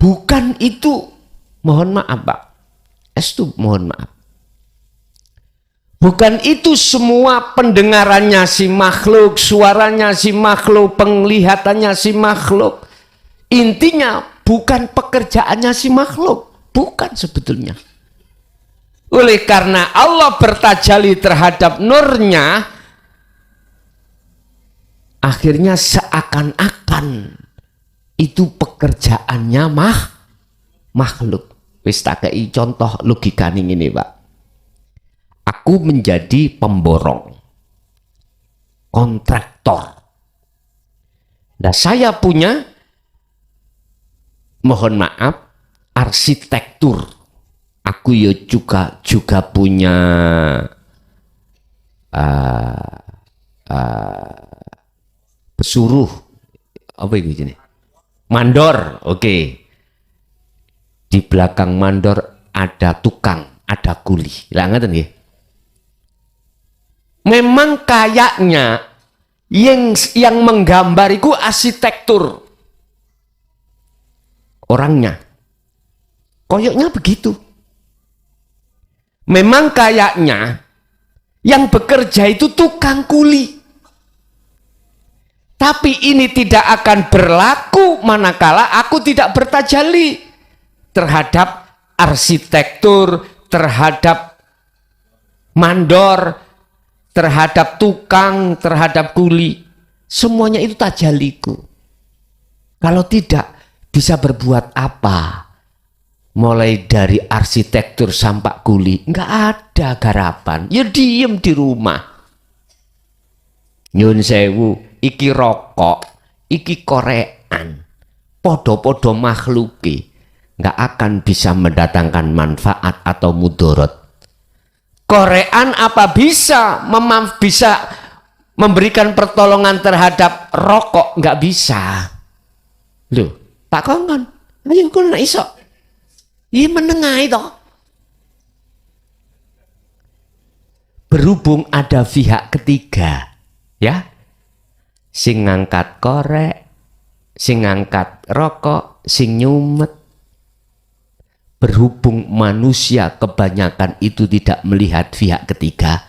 Bukan itu, mohon maaf Pak. Estu mohon maaf. Bukan itu semua pendengarannya si makhluk, suaranya si makhluk, penglihatannya si makhluk. Intinya bukan pekerjaannya si makhluk. Bukan sebetulnya. Oleh karena Allah bertajalli terhadap nurnya, akhirnya seakan-akan itu pekerjaannya makhluk. Wis tak kei contoh logika ini Pak. Aku menjadi pemborong, kontraktor. Nah saya punya, mohon maaf, arsitektur. Aku ya juga punya pesuruh, apa itu jenis? Mandor, oke. Di belakang mandor ada tukang, ada kuli. Lah ngeten nggih. Memang kayaknya yang menggambar itu arsitektur orangnya. Koyoknya begitu. Memang kayaknya yang bekerja itu tukang kuli. Tapi ini tidak akan berlaku manakala aku tidak bertajalli terhadap arsitektur, terhadap mandor, terhadap tukang, terhadap kuli. Semuanya itu tajalliku. Kalau tidak, bisa berbuat apa? Mulai dari arsitektur sampai kuli, nggak ada garapan. Ya diem di rumah. Nyun sewu, iki rokok, iki korean, podo-podo makhluki, nggak akan bisa mendatangkan manfaat atau mudorot. Korean apa bisa memberikan pertolongan terhadap rokok? Nggak bisa. Loh, Pak Kongkon, ayo kau nak iso. Iya menengah itu. Berhubung ada pihak ketiga, ya, sing ngangkat korek, sing ngangkat rokok, sing nyumet. Berhubung manusia kebanyakan itu tidak melihat pihak ketiga,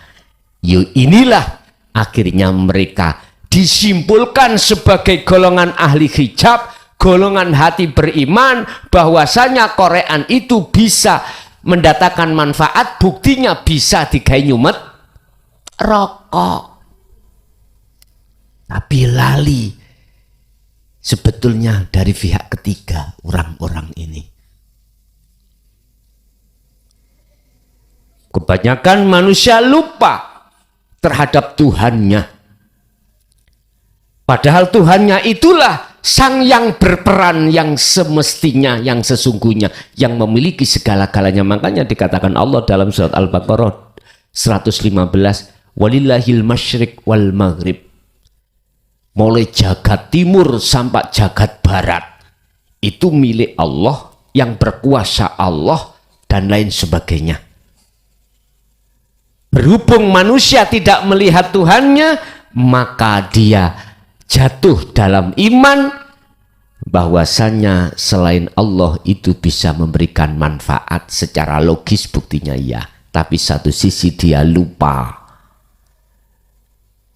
yo inilah akhirnya mereka disimpulkan sebagai golongan ahli hijab, golongan hati beriman, bahwasanya korean itu bisa mendatangkan manfaat, buktinya bisa digawe nyumet rokok. Tapi lali sebetulnya dari pihak ketiga orang-orang ini. Kebanyakan manusia lupa terhadap Tuhannya. Padahal Tuhannya itulah sang yang berperan yang semestinya, yang sesungguhnya, yang memiliki segala-galanya. Makanya dikatakan Allah dalam surat Al-Baqarah 115, walillahil masyriq wal maghrib. Mulai jagat timur sampai jagat barat itu milik Allah, yang berkuasa Allah dan lain sebagainya. Berhubung manusia tidak melihat Tuhannya, maka dia jatuh dalam iman bahwasannya selain Allah itu bisa memberikan manfaat secara logis, buktinya iya. Tapi satu sisi dia lupa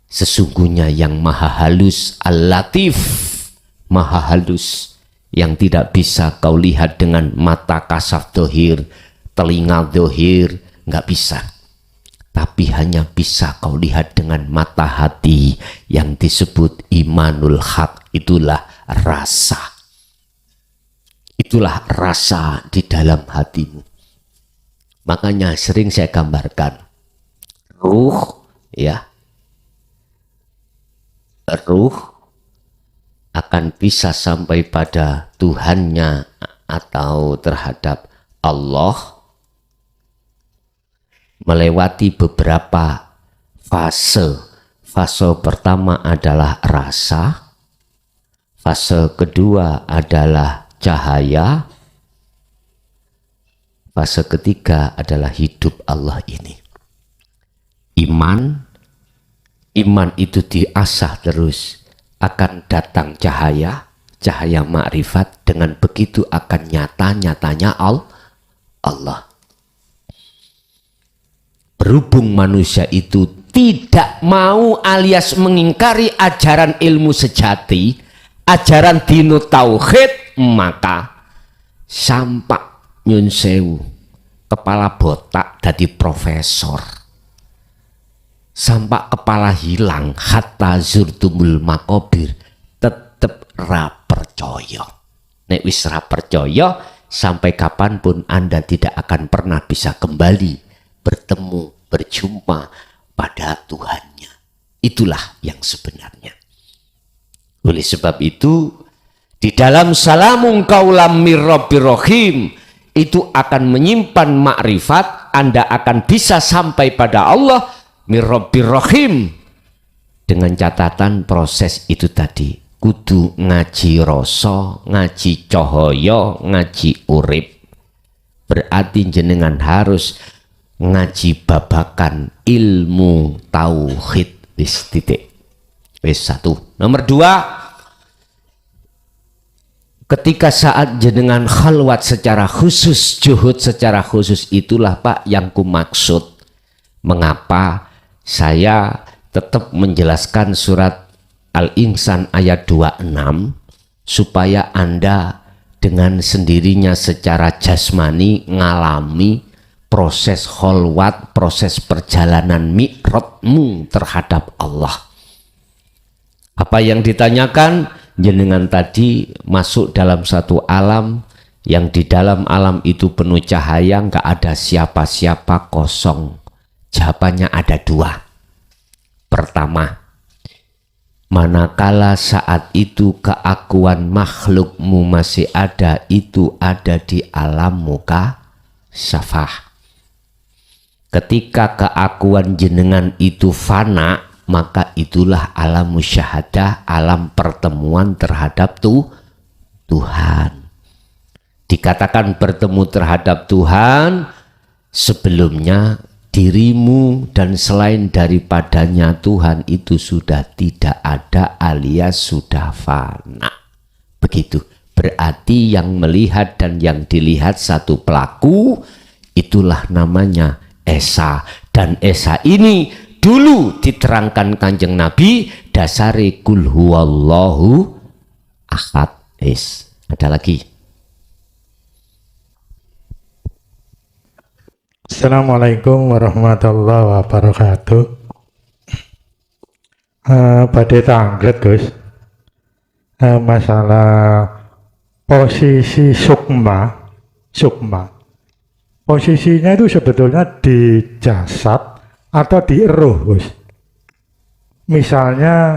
sesungguhnya yang maha halus, al-latif, maha halus, yang tidak bisa kau lihat dengan mata kasaf dohir, telinga dohir, nggak bisa. Tapi hanya bisa kau lihat dengan mata hati yang disebut imanul haq. Itulah rasa. Itulah rasa di dalam hatimu. Makanya sering saya gambarkan ruh, ya, ruh akan bisa sampai pada Tuhannya atau terhadap Allah melewati beberapa fase. Fase pertama adalah rasa, fase kedua adalah cahaya, fase ketiga adalah hidup Allah ini. Iman itu diasah terus, akan datang cahaya, cahaya makrifat, dengan begitu akan nyata-nyatanya Allah. Berhubung manusia itu tidak mau alias mengingkari ajaran ilmu sejati, ajaran dinu tauhid, maka sampak nyun sewu, kepala botak jadi profesor, sampak kepala hilang hatta zurtumul makobir, tetep ra percaya. Nek wis ra percaya, sampai kapanpun Anda tidak akan pernah bisa kembali bertemu, berjumpa pada Tuhannya. Itulah yang sebenarnya. Oleh sebab itu, di dalam salamun kaulam mir rabbir rahim itu akan menyimpan makrifat. Anda akan bisa sampai pada Allah mir rabbir rahim, dengan catatan proses itu tadi, kudu ngaji rasa, ngaji cahaya, ngaji urip. Berarti jenengan harus ngaji babakan ilmu tauhid. Wis titik. Wis satu. Nomor dua, ketika saat jenengan khalwat secara khusus, juhud secara khusus, itulah Pak yang kumaksud. Mengapa saya tetap menjelaskan surat Al-Insan ayat 26, supaya Anda dengan sendirinya secara jasmani ngalami proses kholwat, proses perjalanan mi'rajmu terhadap Allah. Apa yang ditanyakan, jenengan tadi masuk dalam satu alam yang di dalam alam itu penuh cahaya, nggak ada siapa-siapa, kosong. Jawabannya ada dua. Pertama, manakala saat itu keakuan makhlukmu masih ada, itu ada di alam muka syafah. Ketika keakuan jenengan itu fana, maka itulah alam musyahadah, alam pertemuan terhadap Tuhan. Dikatakan bertemu terhadap Tuhan, sebelumnya dirimu dan selain daripadanya Tuhan itu sudah tidak ada alias sudah fana. Begitu. Berarti yang melihat dan yang dilihat satu pelaku, itulah namanya Esa. Dan Esa ini dulu diterangkan Kanjeng Nabi, dasari kul huwallahu ahad. Ada lagi. Assalamualaikum warahmatullahi wabarakatuh. Pada tanglet Gus, masalah posisi sukma. Posisinya itu sebetulnya di jasad atau di ruh, Gus. Misalnya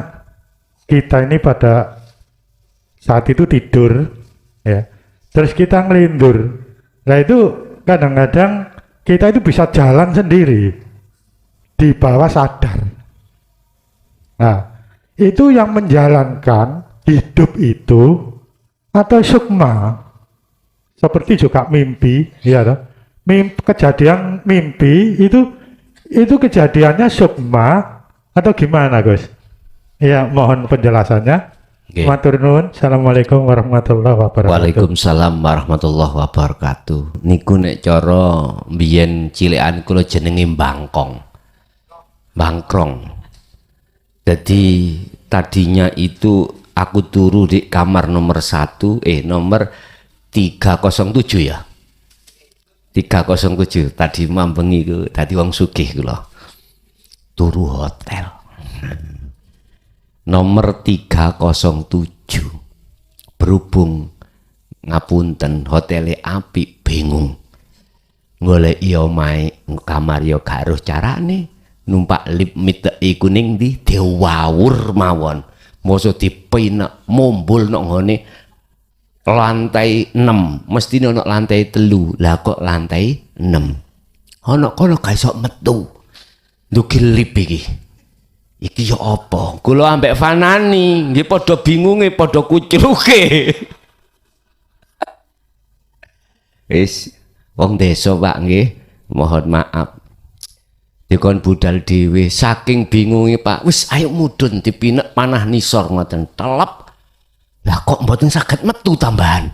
kita ini pada saat itu tidur, ya. Terus kita ngelindur. Nah itu kadang-kadang kita itu bisa jalan sendiri di bawah sadar. Nah, itu yang menjalankan hidup itu atau sukma. Seperti juga mimpi, ya toh. Kejadian mimpi itu kejadiannya sukma atau gimana, Gus? Ya, mohon penjelasannya. Nggih. Matur nuwun. Assalamualaikum warahmatullahi wabarakatuh. Waalaikumsalam warahmatullahi wabarakatuh. Niku nek cara mbiyen cilikan kula jenenge bangkong. Bangkrong. Jadi tadinya itu aku turu di kamar nomor 307 ya. 307 tadi mambengi ku tadi wong sugih kula. Turu hotel. Nomor 307. Berhubung ngapunten hotele apik bingung. Golek yo mae kamar yo gak eruh carane. Numpak lift miteki kuning di diwawur mawon. Mosok dipinek mombul nok ngene lantai 6, mestine ana lantai 3. Lah kok lantai 6. Ana kono gak iso metu. Ndugi lift iki. Iki ya apa? Kula ambek Fanani nggih padha bingunge, padha kucruke. Wis wong desa Pak nggih, mohon maaf. Dikon budal dhewe saking bingunge Pak. Wis ayo mudhun dipinek panah nisor ngoten telep. Lah kok mboten saged metu tambahan.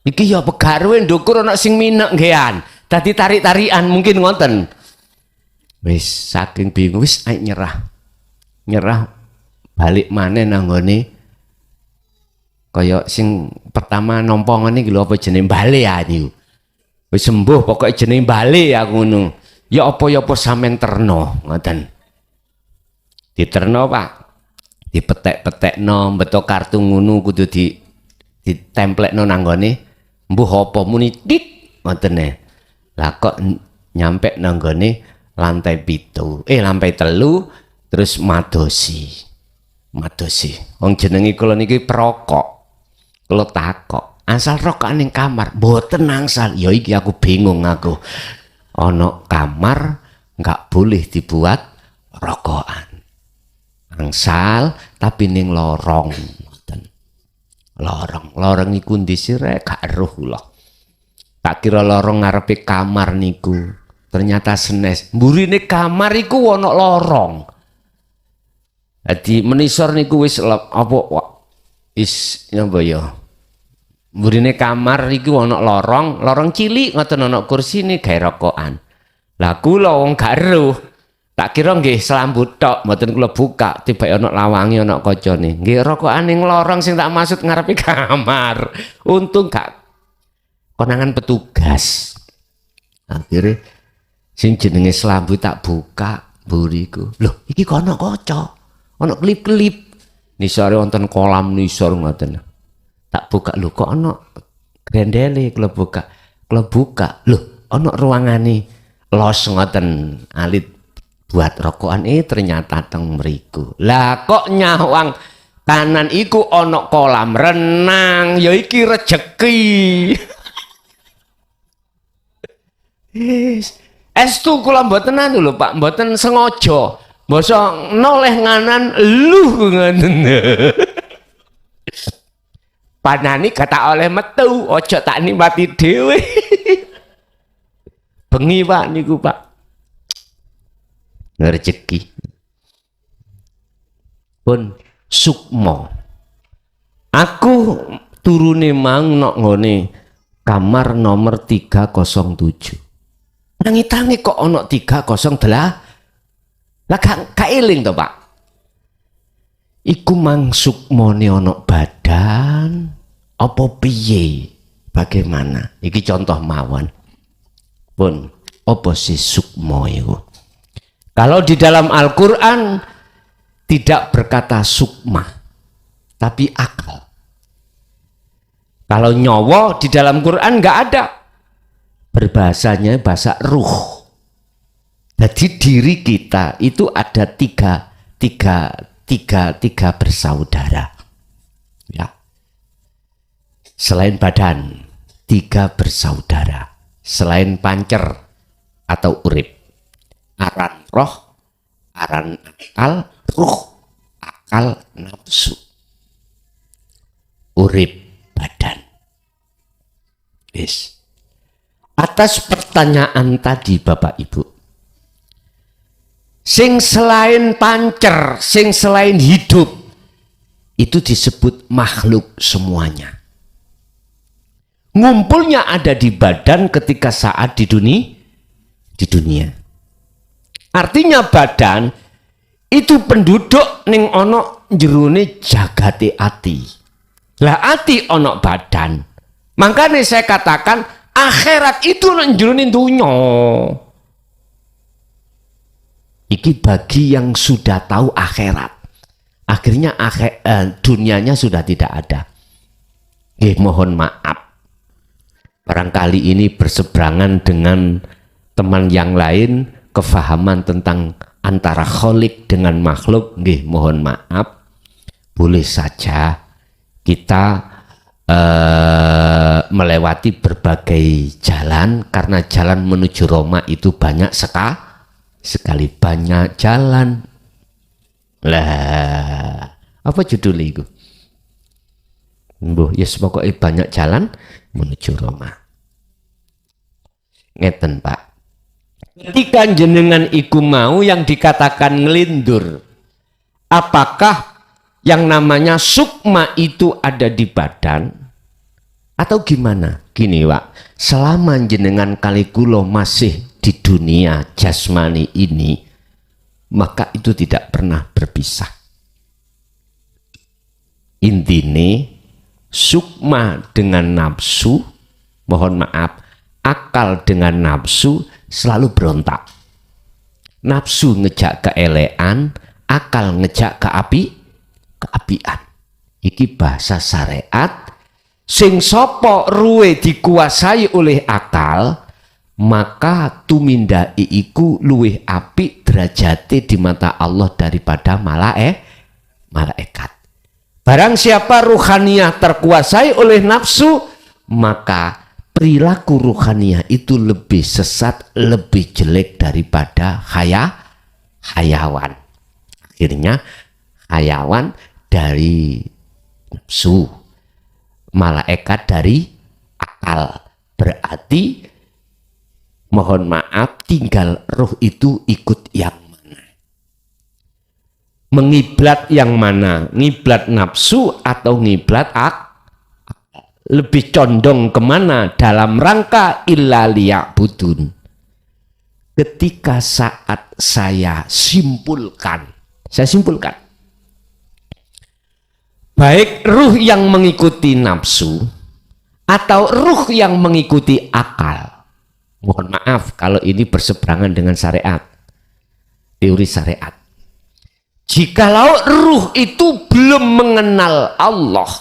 Iki ya pegarwe ndukur ana sing minek nggehan. Dadi tarik-tarikan mungkin ngoten. Wis saking bingung wis ayo nyerah balik maneh nang ngene kaya sing pertama nampa ngene iki lho apa jenenge bali ya niku. Wis sembuh pokoke jenenge bali aku ngono. Ya apa sampean terno ngoten. Diterno Pak. Dipetek-petekno beto kartu ngono kudu ditemplekno nang ngene. Mbuh apa muni tit ngoten e. Lah kok nyampe nang ngene lantai 3. Lantai 3 terus madosi. Wong jenenge kula niki perokok. Kula takok, asal rokokan ning kamar, mboten angsal. Ya iki aku bingung aku. Ana kamar enggak boleh dibuat rokokan. Angsal tapi ning lorong ngoten. Lorong niku ndi sire gak eruh kula. Tak kira lorong ngarepe kamar niku. Ternyata senes. Mburine kamar iku ana lorong. Jadi menisor niku wis apa napa ya. Mburine kamar iku ana lorong cilik ngoten ana kursine gawe rokokan. Lah kula wong gak eruh. Tak kira nggih selambut tok mboten kula buka, tiba ana lawange ana kacane. Nggih rokokan ning lorong sing tak maksud ngarepe kamar. Untung gak konangan petugas. Akhire sing jenenge selambut tak buka mburiku. Loh, iki kok ana kaca. Ana klip-klip. Nisore wonten kolam nisor ngoten. Tak buka lho kok ana grendele kula buka. Lho, ana ruangane los ngoten alit buat rokokan ternyata teng mriku. Lah kok nyawang kanan iku ana kolam renang, ya iki rejeki. Estu kula mboten anu lho Pak, mboten sengaja. Mbasa noleh nganan luh ngoten. Panani kata oleh metu, ojo tak nikmati dhewe. Bengi Pak niku Pak. Rezeki. Pun sukma. Aku turune mang nok ngone kamar nomor 307. Tangi-tangi kok ana 308. Lah gak eling to Pak. Iku mang sukmane ana badan apa piye? Bagaimana? Iki contoh mawon. Pun apa sih sukma iku? Kalau di dalam Al-Qur'an tidak berkata sukma, tapi akal. Kalau nyawa di dalam Quran nggak ada. Berbahasanya bahasa ruh. Jadi diri kita itu ada tiga bersaudara. Ya. Selain badan, 3 bersaudara. Selain pancer atau urip. Aran roh, aran akal, ruh, akal, nafsu. Urip, badan. Yes. Atas pertanyaan tadi Bapak Ibu, sing selain pancer, sing selain hidup, itu disebut makhluk semuanya. Ngumpulnya ada di badan ketika saat di dunia. Artinya badan itu penduduk ning ono jerone jagate ati. Lah ati ono badan. Makanya saya katakan akhirat itu nang jerone dunya. Iki bagi yang sudah tahu akhirat. Akhirnya dunianya sudah tidak ada. Mohon maaf. Barangkali ini berseberangan dengan teman yang lain, kefahaman tentang antara kholik dengan makhluk. Mohon maaf. Boleh saja kita melewati berbagai jalan, karena jalan menuju Roma itu banyak sekali banyak jalan. Lah, apa judulnya itu? Yes, pokoknya banyak jalan menuju Roma. Ngeten Pak. Ketika jenengan iku mau yang dikatakan ngelindur, apakah yang namanya sukma itu ada di badan atau gimana? Gini Pak, selama jenengan kalikulo masih di dunia jasmani ini, maka itu tidak pernah berpisah. Intine sukma dengan nafsu, mohon maaf, akal dengan nafsu selalu berontak. Nafsu ngejak keelean, akal ngejak keapian. Iki bahasa syariat. Sing sopo ruwe dikuasai oleh akal, maka tumindai iku luwih apik derajate di mata Allah daripada malaikat. Barang siapa ruhaniyah terkuasai oleh nafsu, maka perilaku ruhaniyah itu lebih sesat, lebih jelek daripada hayawan. Akhirnya hayawan dari nafsu, malaikat dari akal. Berarti mohon maaf, tinggal roh itu ikut yang mana? Mengiblat yang mana? Ngiblat nafsu atau ngiblat lebih condong kemana? Dalam rangka illa liya'budun. Ketika saat saya simpulkan, baik ruh yang mengikuti nafsu atau ruh yang mengikuti akal. Mohon maaf kalau ini berseberangan dengan syariat, teori syariat. Jikalau ruh itu belum mengenal Allah,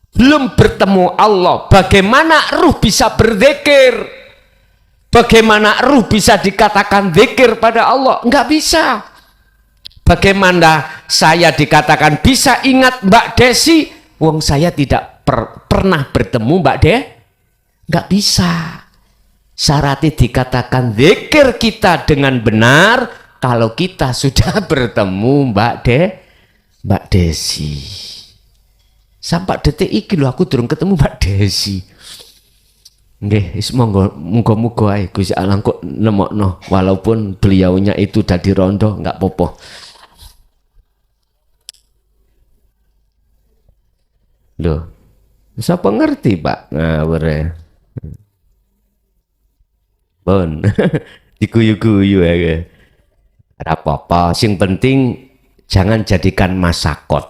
belum bertemu Allah, bagaimana ruh bisa berzikir? Bagaimana ruh bisa dikatakan zikir pada Allah? Enggak bisa. Bagaimana saya dikatakan bisa ingat Mbak Desi? Wong saya tidak pernah bertemu Mbak De? Enggak bisa. Syaratnya dikatakan zikir kita dengan benar kalau kita sudah bertemu Mbak Desi. Sampai detik iki lho aku durung ketemu Mbak Desi. Nggih, muga-muga ae Gusti Allah kok nemokno, walaupun beliaunya itu dadi rondo enggak popo. Loh, siapa ngerti Pak ngawur ya? Bon, diguyu-guyu ya. Ada apa-apa, sing penting jangan jadikan masakot.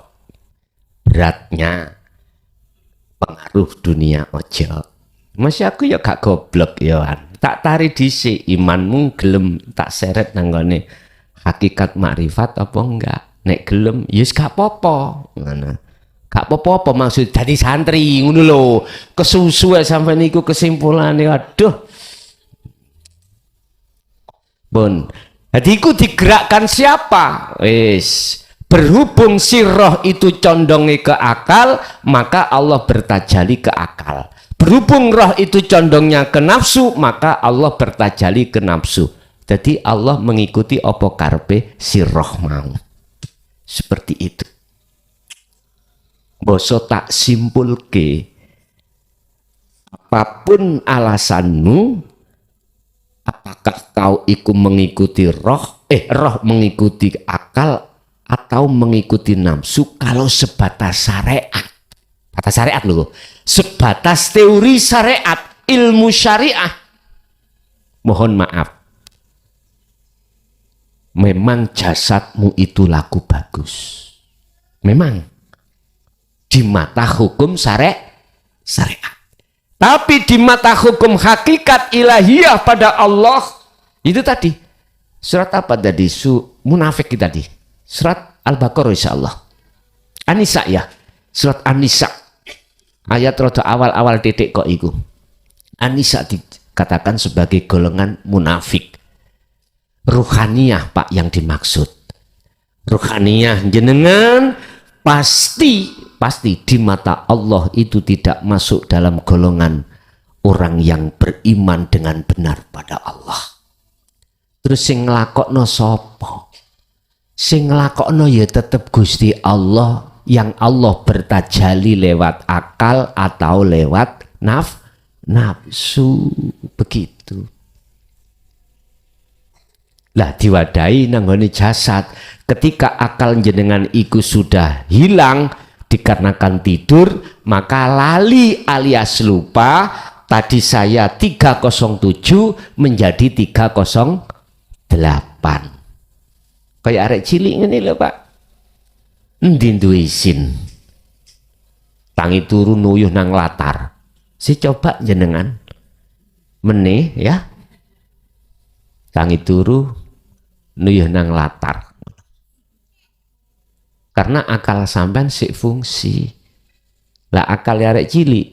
Beratnya pengaruh dunia ojo. Masih aku ya gak goblok ya kan. Tak tari dhisik imanmu gelem tak seret nanggone hakikat makrifat apa enggak. Nek gelem ya gak apa-apa. Ngono. Gak apa-apa maksud jadi santri ngono lho. Kesusu sampai niku kesimpulane aduh. Bon, jadi iku digerakkan siapa? Wis, Berhubung si roh itu condongnya ke akal, maka Allah bertajalli ke akal. Berhubung roh itu condongnya ke nafsu, maka Allah bertajalli ke nafsu. Jadi Allah mengikuti apa karepe si roh mau. Seperti itu. Boso tak simpulke, apapun alasanmu, apakah kau ikut mengikuti roh mengikuti akal atau mengikuti nafsu, kalau sebatas syariat, batas syariat loh, sebatas teori syariat, ilmu syariah, mohon maaf, memang jasadmu itu laku bagus, memang di mata hukum syariat, tapi di mata hukum hakikat ilahiyah pada Allah itu tadi surat apa tadi, munafik tadi, surat Al-Baqarah insyaallah, An-Nisa ya, surat An-Nisa ayat rodo awal-awal titik kok iku. An-Nisa dikatakan sebagai golongan munafik. Ruhaniyah Pak yang dimaksud. Ruhaniyah jenengan pasti di mata Allah itu tidak masuk dalam golongan orang yang beriman dengan benar pada Allah. Terus sing nglakokno sapa? Sing nglakokno ya tetep Gusti Allah, yang Allah bertajalli lewat akal atau lewat nafsu, begitu. Lah diwadahi nanggone jasad, ketika akal jenengan iku sudah hilang dikarenakan tidur, maka lali alias lupa. Tadi saya 307 menjadi 308. Kayak arek cilik ini lho Pak. Endi duwe isin. Tangi turu nuyuh nang latar. Si coba jenengan meneh ya. Tangi turu nuyuh nang latar. Karena akal sampean sik fungsi. Lah akal arek cilik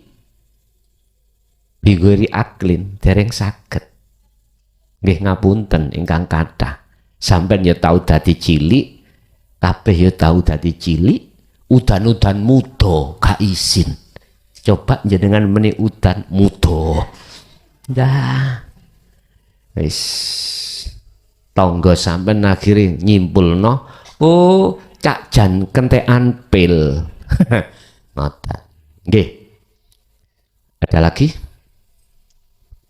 bigori aklin dereng saged. Nggih ngapunten ingkang kathah. Sampeyan ya tahu dadi cilik, kabeh ya tahu dadi cilik, udan-udan muda gak izin. Coba jenengan meneh udan muda. Dah. Wis tangga sampeyan akhire nyimpulno, oh cak jan kentekan pil. Ngoten. Nggih. Ada lagi?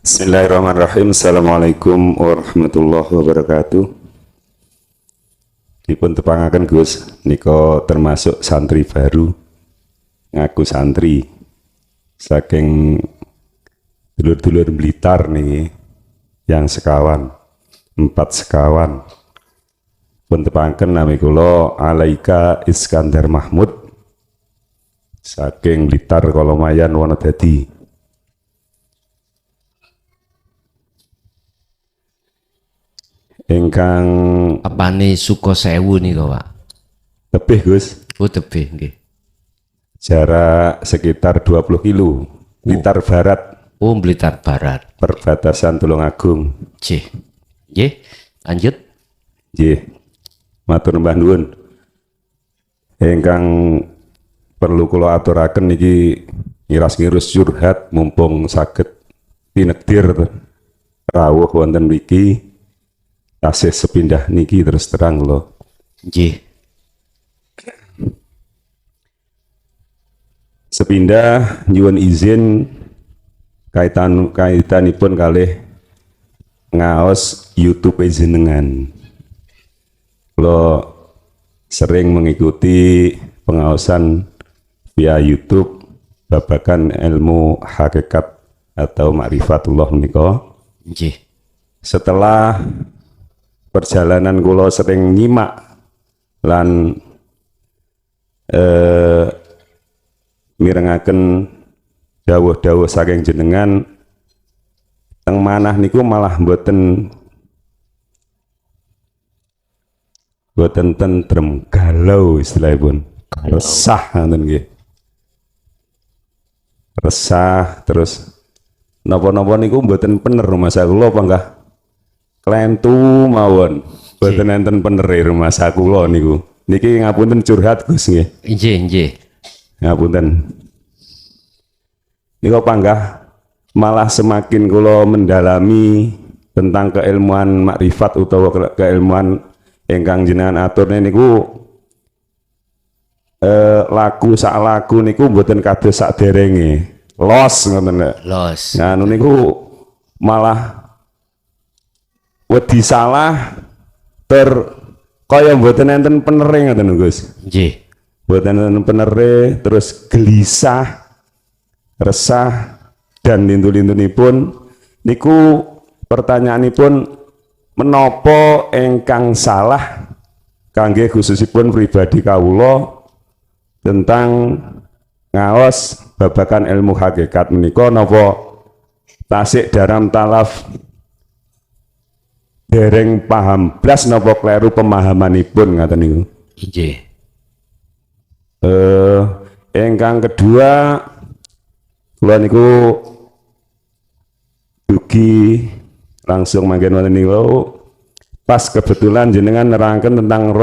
Bismillahirrahmanirrahim. Assalamualaikum warahmatullahi wabarakatuh. Dipun tepangaken Gus, niko termasuk santri baru, ngaku santri saking dulur-dulur Blitar nih, yang sekawan, 4 sekawan. Pun tepangaken nami kula Alaika Iskandar Mahmud saking Blitar Kolomayan Wonodadi. Ingkang Apane Sukosewu niku Pak? tebih Gus, Oh tebih nggih. jarak sekitar 20 kilo, Blitar Barat, Oh Blitar Barat. perbatasan Tulungagung. Nggih. Nggih, lanjut. Nggih, matur nuwun nuwun. Ingkang perlu kula aturaken niki ngiras-ngirus curhat mumpung saged tinekdir rawuh wonten mriki tasih sepindah niki terus terang lho. Nggih. Sepindah nyuwun izin kaitanipun kalih ngaos YouTube jenengan. Kula sering mengikuti pengaosan via YouTube babagan ilmu hakikat atau ma'rifatullah menika. Nggih. Setelah perjalanan kula sering nyimak lan mirengaken dawuh-dawuh saking jenengan teng manah niku malah mboten tentrem, galau istilahipun, resah ngoten nggih. Resah terus napa-napa niku mboten bener rumah kula panggah klentu mawon. Mboten enten penere rumah kula niku. Niki ngapunten curhat Gus nggih. Nggih. Ngapunten. Niko panggah malah semakin kula mendalami tentang keilmuan makrifat utawa keilmuan ingkang jenengan aturne niku laku sak laku niku mboten kados saderenge. Los ngoten lho. Los. Nah niku malah wedi salah kaya mboten enten penere ngoten Gus. Nggih. Mboten enten penere terus gelisah, resah dan lintu-lintunipun niku pertanyaanipun menapa ingkang salah kangge khususipun pribadi kawula tentang ngaos babagan ilmu hakikat menika napa tasik dalam talaf dereng paham blas napa kleru pemahamanipun ngaten niku. Nggih. Ingkang kedua kula niku dugi langsung manggen wonten niku pas kebetulan jenengan nerangkan tentang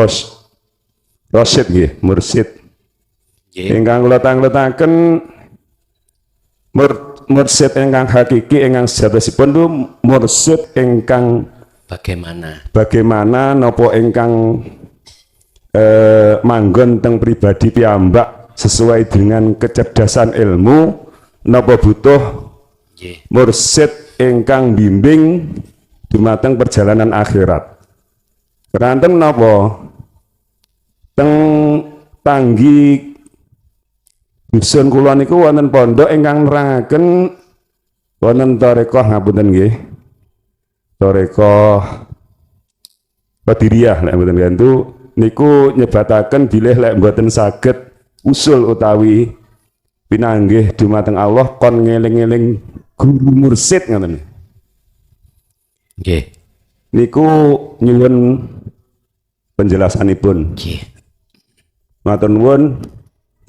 Rosyid nggih, mursyid. Ingkang kula tangletaken mursyid ingkang hakiki ingkang sejatosipun itu mursyid ingkang bagaimana napa ingkang manggon teng pribadi piyambak sesuai dengan kecerdasan ilmu napa butuh mursyid ingkang bimbing dumateng perjalanan akhirat. Keranten napa teng tanggi dusun kula niku wonten pondok ingkang nerangaken wonten tarekah ngapunten nggih. Tarekah Qadiriyah lek mboten gantu niku nyebataken bilih lek mboten saged usul utawi pinanggih dumateng Allah kon ngeling-eling guru mursyid ngoten. Nggih. Niku nyuwun penjelasanipun. Nggih. Matur nuwun.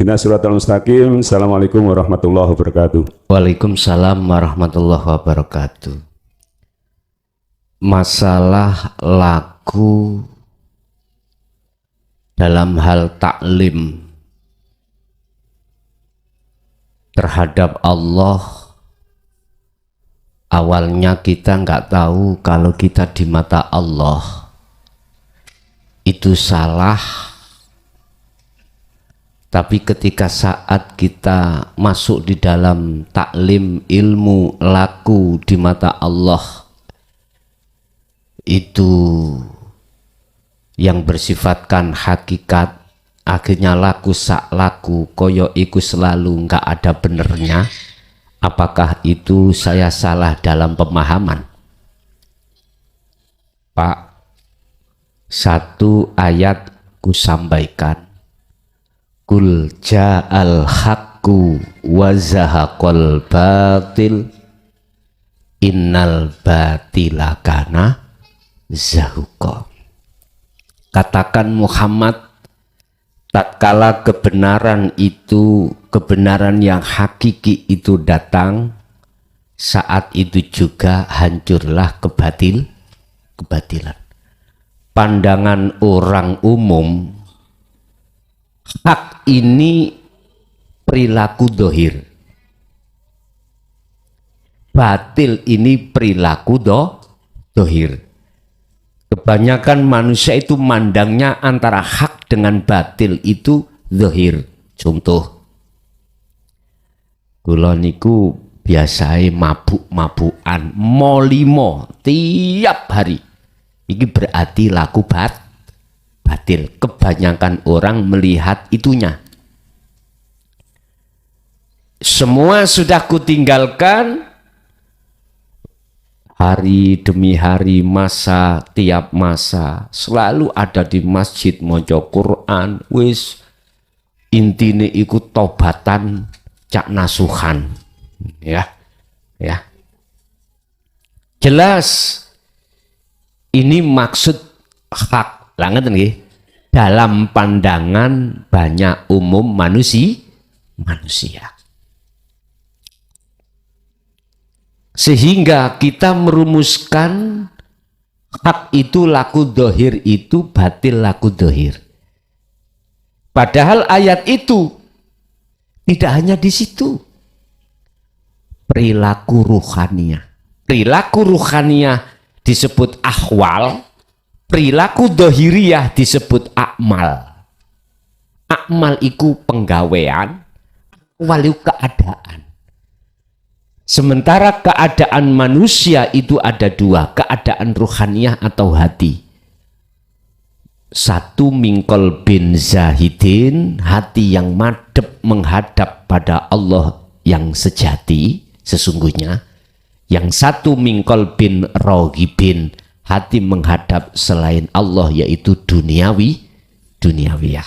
Dina Suratul Mustaqim. Assalamualaikum warahmatullahi wabarakatuh. Waalaikumsalam warahmatullahi wabarakatuh. Masalah laku dalam hal taklim terhadap Allah, awalnya kita nggak tahu kalau kita di mata Allah itu salah, tapi ketika saat kita masuk di dalam taklim ilmu laku di mata Allah, itu yang bersifatkan hakikat, akhirnya laku sak laku koyo iku selalu nggak ada benernya. Apakah itu saya salah dalam pemahaman? Pak, satu ayat ku sampaikan, kul ja'al haqqu wa zahaqal batil innal batila kana zahuqa. Katakan Muhammad, tatkala kebenaran itu, kebenaran yang hakiki itu datang, saat itu juga hancurlah kebatilan. Pandangan orang umum, hak ini perilaku dohir, batil ini perilaku dohir. Kebanyakan manusia itu mandangnya antara hak dengan batil itu zahir. Contoh, kula niku biasai mabuk-mabukan molimo tiap hari. Ini berarti laku batil. Kebanyakan orang melihat itunya. Semua sudah kutinggalkan. Hari demi hari, masa tiap masa selalu ada di masjid maca Quran, wis intine iku tobatan cak nasuhan, ya. Jelas ini maksud hak langet nggih dalam pandangan banyak umum manusia. Sehingga kita merumuskan hak itu laku dohir, itu batil laku dohir. Padahal ayat itu tidak hanya di situ. Perilaku ruhaniyah. Perilaku ruhaniyah disebut ahwal, perilaku dohiriyah disebut akmal. Akmal iku penggawean, ahwal iku keadaan. Sementara keadaan manusia itu ada dua, keadaan ruhaniyah atau hati. Satu mingkol bin zahidin, hati yang madep menghadap pada Allah yang sejati sesungguhnya. Yang satu mingkol bin rohibin, hati menghadap selain Allah yaitu duniawiyah.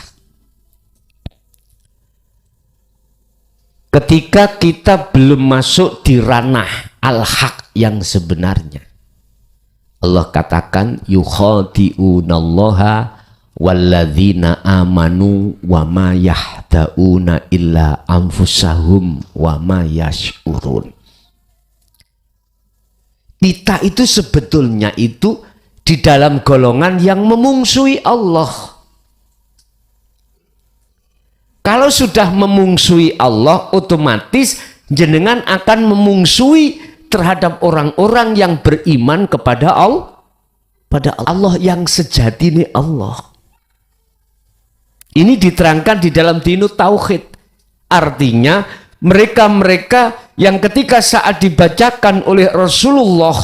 Ketika kita belum masuk di ranah al-haq yang sebenarnya, Allah katakan yukhadi'unallaha walladzina amanu wa ma yahda'una illa anfusahum wa ma yash'urun. Kita itu sebetulnya itu di dalam golongan yang memungsuhi Allah. Kalau sudah memungsuhi Allah, otomatis jenengan akan memungsuhi terhadap orang-orang yang beriman kepada Allah, pada Allah yang sejati ini Allah. Ini diterangkan di dalam dinut tauhid. Artinya mereka-mereka yang ketika saat dibacakan oleh Rasulullah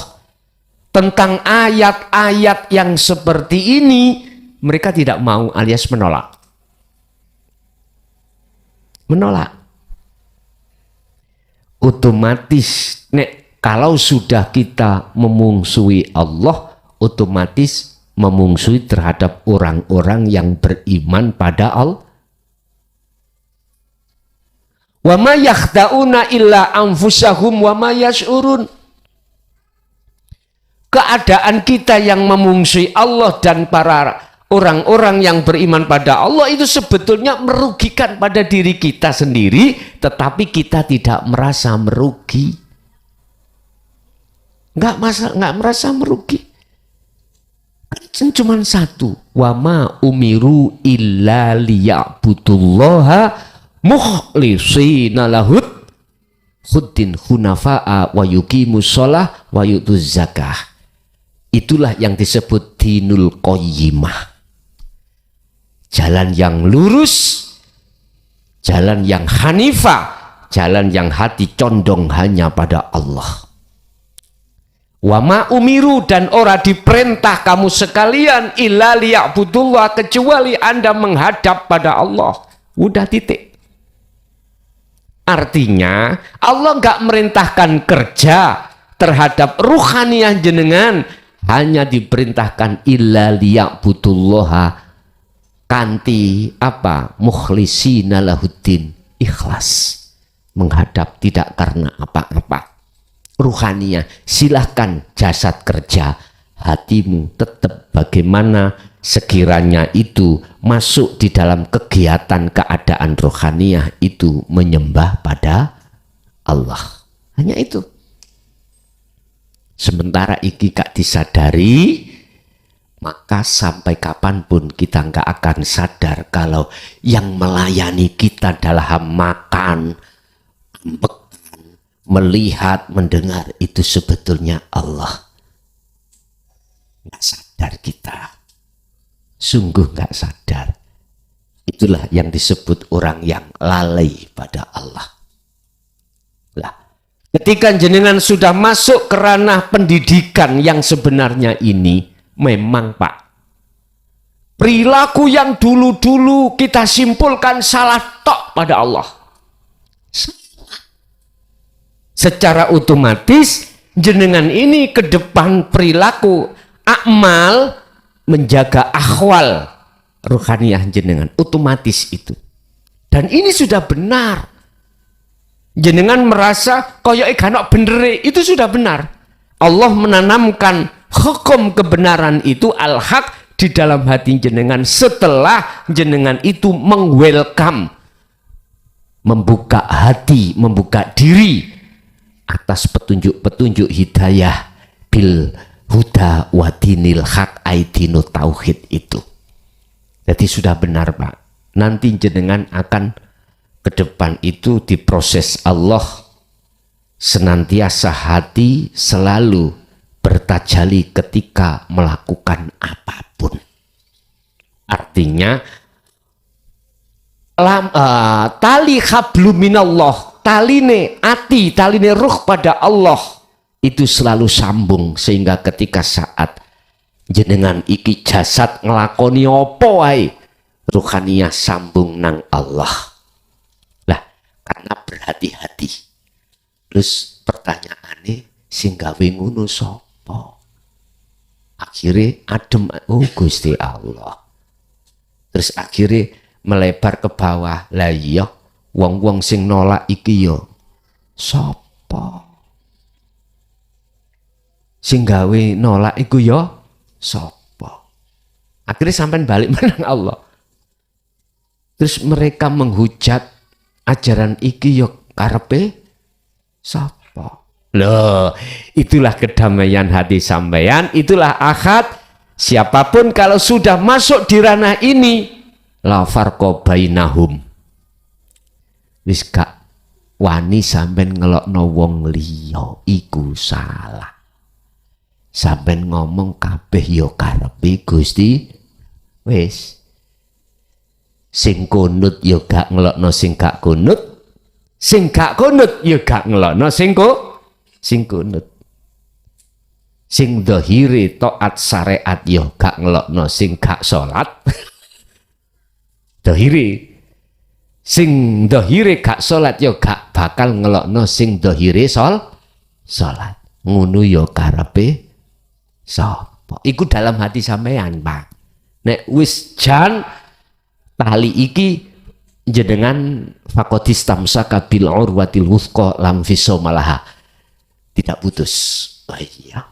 tentang ayat-ayat yang seperti ini, mereka tidak mau alias menolak. Otomatis kalau sudah kita memungsuhi Allah, otomatis memungsuhi terhadap orang-orang yang beriman pada Allah. Wa ma yakhda'una illa anfusahum wa ma yash'urun. Keadaan kita yang memungsuhi Allah dan para orang-orang yang beriman pada Allah itu sebetulnya merugikan pada diri kita sendiri, tetapi kita tidak merasa merugi. Nggak merasa merugi. Cuma satu, wa ma umiru illa liya'budullaha mukhlishina lahud huddin hunafa'a wa yuqimus shalah wa yutuz zakah. Itulah yang disebut dinul qayyimah. Jalan yang lurus, jalan yang hanifah, jalan yang hati condong hanya pada Allah. Wa ma umiru, dan ora diperintah kamu sekalian illa liya'budullah, kecuali Anda menghadap pada Allah. Udah titik. Artinya Allah nggak merintahkan kerja terhadap ruhaniyah jenengan, hanya diperintahkan illa liya'budullah kanti apa? Mukhlisina lahuddin, ikhlas menghadap tidak karena apa-apa. Ruhaniyah, silahkan jasad kerja, hatimu tetap bagaimana sekiranya itu masuk di dalam kegiatan keadaan rohaniyah itu menyembah pada Allah. Hanya itu. Sementara iki gak disadari, maka sampai kapanpun kita nggak akan sadar kalau yang melayani kita dalam makan, melihat, mendengar itu sebetulnya Allah. Nggak sadar kita, sungguh nggak sadar. Itulah yang disebut orang yang lalai pada Allah. Lah, ketika jenengan sudah masuk ke ranah pendidikan yang sebenarnya ini, memang Pak, perilaku yang dulu-dulu kita simpulkan salah tok pada Allah. Secara otomatis jenengan ini ke depan perilaku akmal menjaga akhwal ruhaniyah jenengan, otomatis itu. Dan ini sudah benar. Jenengan merasa koyo ikanok bener, itu sudah benar. Allah menanamkan hukum kebenaran itu al-haq di dalam hati jenengan setelah jenengan itu meng-welcome, membuka hati, membuka diri atas petunjuk-petunjuk hidayah bil huda wa dinil haq aidinu tauhid itu. Jadi sudah benar Pak. nanti jenengan akan ke depan itu diproses Allah, senantiasa hati selalu bertajali ketika melakukan apapun. Artinya tali hablum minallah, taline ati, taline ruh pada Allah itu selalu sambung, sehingga ketika saat jenengan iki jasad ngelakoni apa wae, ruhaniyah sambung nang Allah. Lah, karena berhati-hati. Terus pertanyaannya, sing gawe ngono sapa? Akhirnya adem, oh Gusti Allah. Terus akhirnya melebar ke bawah. Lah iya, wong-wong sing nolak iki yo sapa? Sing gawe nolak iku yo sapa? Akhirnya sampai balik menang Allah. Terus mereka menghujat ajaran iki yo karepe sapa? Loh, itulah kedamaian hati sampeyan, itulah akad. Siapapun kalau sudah masuk di ranah ini, la farqa bainahum. Wis gak wani sampean ngelokno wong liya iku salah. Sampean ngomong kabeh ya karepe Gusti. Wis. Sing kunut ya gak ngelokno sing gak kunut. Sing gak kunut ya gak ngelokno sing kunut. Sing dhahire taat syariat ya gak ngelokno sing gak salat. Dhahire sing dhahire gak salat ya gak bakal ngelokno sing dhahire salat. Ngono ya karepe sapa? Iku dalam hati sampean, Pak. Nek wis jan tali iki jenengan faqatis tamsaka bil urwatil wuthqa lam fisomalaha, tidak putus. Oh iya,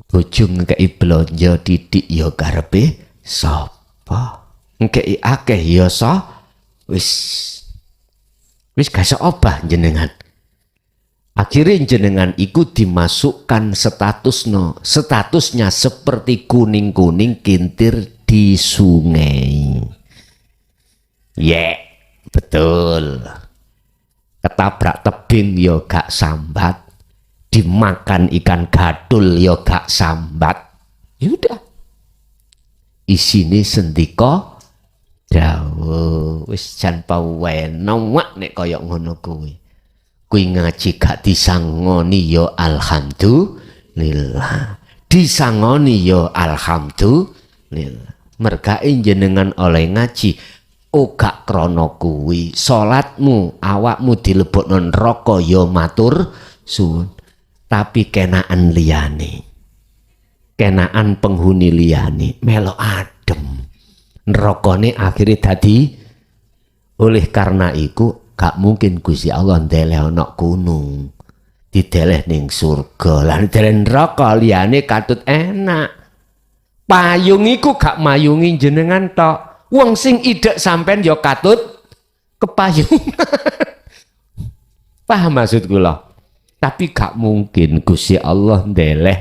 bojo ngekei blonjo didik ya karepe sapa? Ngekei akeh ya wis gak obah jenengan. Akhirnya jenengan iku dimasukkan statusnya seperti kuning-kuning kintir di sungai. Betul. Ketabrak tebing yo gak sambat, dimakan ikan gadul yo gak sambat. Yaudah, isine sendika dawuh. Wis jan pawenawak nek kaya ngono kuwi. Kuwi ngaji gak disangoni yo alhamdulillah, disangoni yo alhamdulillah. Mergae jenengan oleh ngaji gak krana kuwi, salatmu awakmu dilebokno neraka yo matur suwun, tapi kenaan liyane, kenaan penghuni liyane melo adem, nerakane akhirnya dadi. Oleh karena iku gak mungkin Gusti Allah ndeleh ana gunung dideleh ning surga, lan dideleh neraka liyane katut enak. Payung iku gak mayungi jenengan tok, wong sing idek sampean ya katut kepayung. Paham maksud kula? Tapi gak mungkin Gusti Allah ndeleh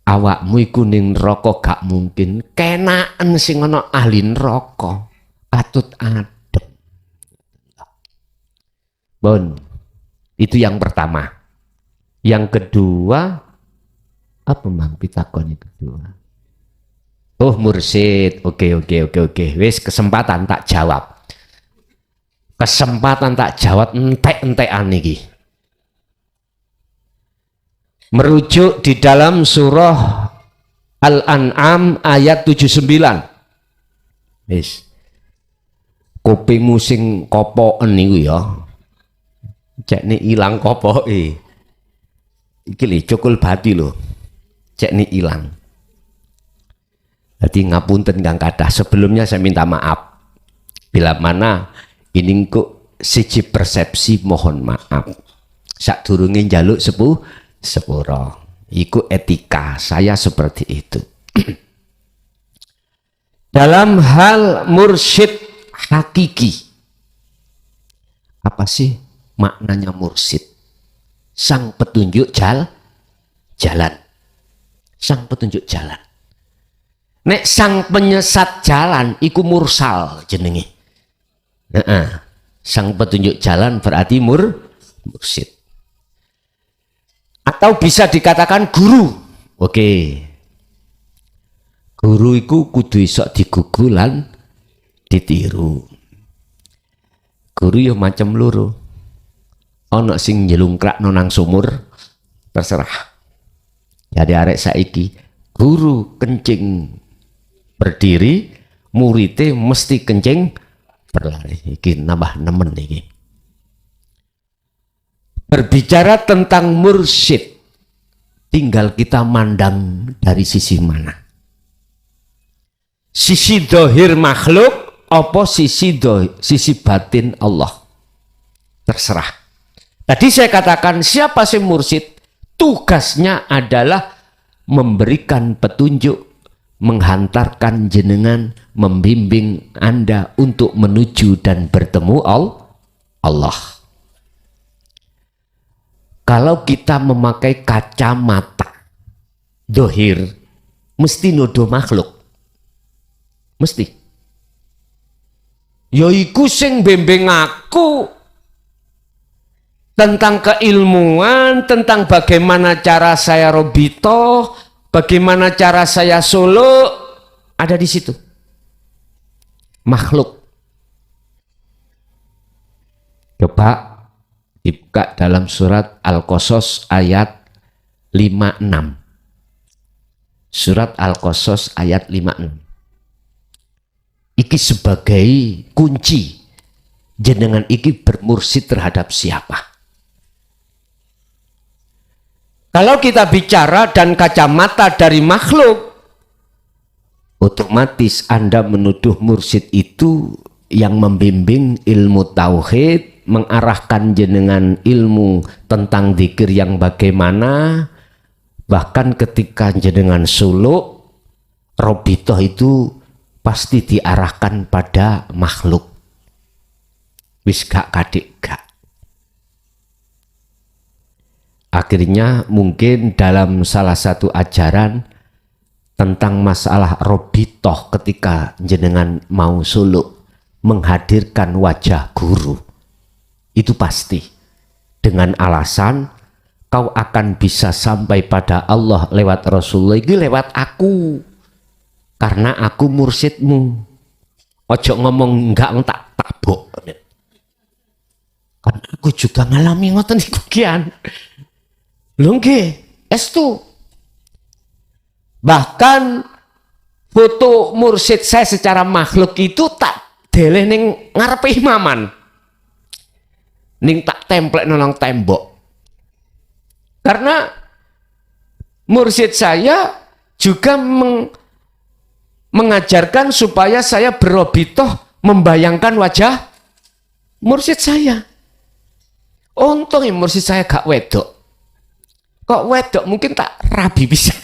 awakmu iku ning neraka, gak mungkin. Kenaan sing ana ahli neraka katut adem. Bon, itu yang pertama. Yang kedua, apa Mang pitakon yang kedua? Oh mursid, oke. Wis kesempatan tak jawab. Kesempatan tak jawab entek-entekan iki. Merujuk di dalam surah Al-An'am ayat 79. Wis. Kupingmu sing kopoken niku ya. Cek ni ilang kopoke. Iki lho cukul bati lho. Cek ni ilang. Jadi ngapunten Kang Kadah, sebelumnya saya minta maaf. Bila mana ini kok siji persepsi, mohon maaf. Sadurunge njaluk sepuro. Iku etika saya seperti itu. Dalam hal mursyid hakiki. Apa sih maknanya mursyid? Sang petunjuk jalan. Sang petunjuk jalan. Nek sang penyesat jalan iku mursal jenenge. Sang petunjuk jalan berarti mursyid. Atau bisa dikatakan guru. Oke. Guru iku kudu iso digugulan ditiru. Guru ya macam loro. Ana sing nyelungkrakno nang sumur terserah. Jadi arek saiki guru kencing berdiri, muridnya mesti kencing berlari. Iki nambah nemen iki. Berbicara tentang mursyid, tinggal kita mandang dari sisi mana. Sisi dohir makhluk, apa sisi batin Allah. Terserah. Tadi saya katakan siapa sih mursyid? Tugasnya adalah memberikan petunjuk, menghantarkan jenengan, membimbing Anda untuk menuju dan bertemu Allah. Kalau kita memakai kacamata dohir, mesti nuduh makhluk. Mesti. Yaiku sing bimbing aku tentang keilmuan, tentang bagaimana cara saya robito, bagaimana cara saya solo, ada di situ. Makhluk. Coba dibuka dalam surat Al-Qasas ayat 56. Surat Al-Qasas ayat 56. Iki sebagai kunci jenengan iki bermursyid terhadap siapa. Kalau kita bicara dan kacamata dari makhluk, otomatis Anda menuduh mursyid itu yang membimbing ilmu tauhid, mengarahkan jenengan ilmu tentang dzikir yang bagaimana, bahkan ketika jenengan suluk, robitoh itu pasti diarahkan pada makhluk. Wis gak kadik gak. Akhirnya mungkin dalam salah satu ajaran tentang masalah robitoh ketika jenengan mau suluk menghadirkan wajah guru. Itu pasti. Dengan alasan kau akan bisa sampai pada Allah lewat Rasulullah, ini lewat aku. Karena aku mursyidmu. Ojo ngomong enggak tak tabok. Karena aku juga ngalami ngoten iku kian. Lho nggih, estu. Bahkan foto mursyid saya secara makhluk itu tak deleh ning ngarepe imaman. Ning tak templek nang tembok. Karena mursyid saya juga mengajarkan supaya saya berobitoh membayangkan wajah mursyid saya. Untung mursyid saya gak wedok. Kok wedok mungkin tak rabi bisa.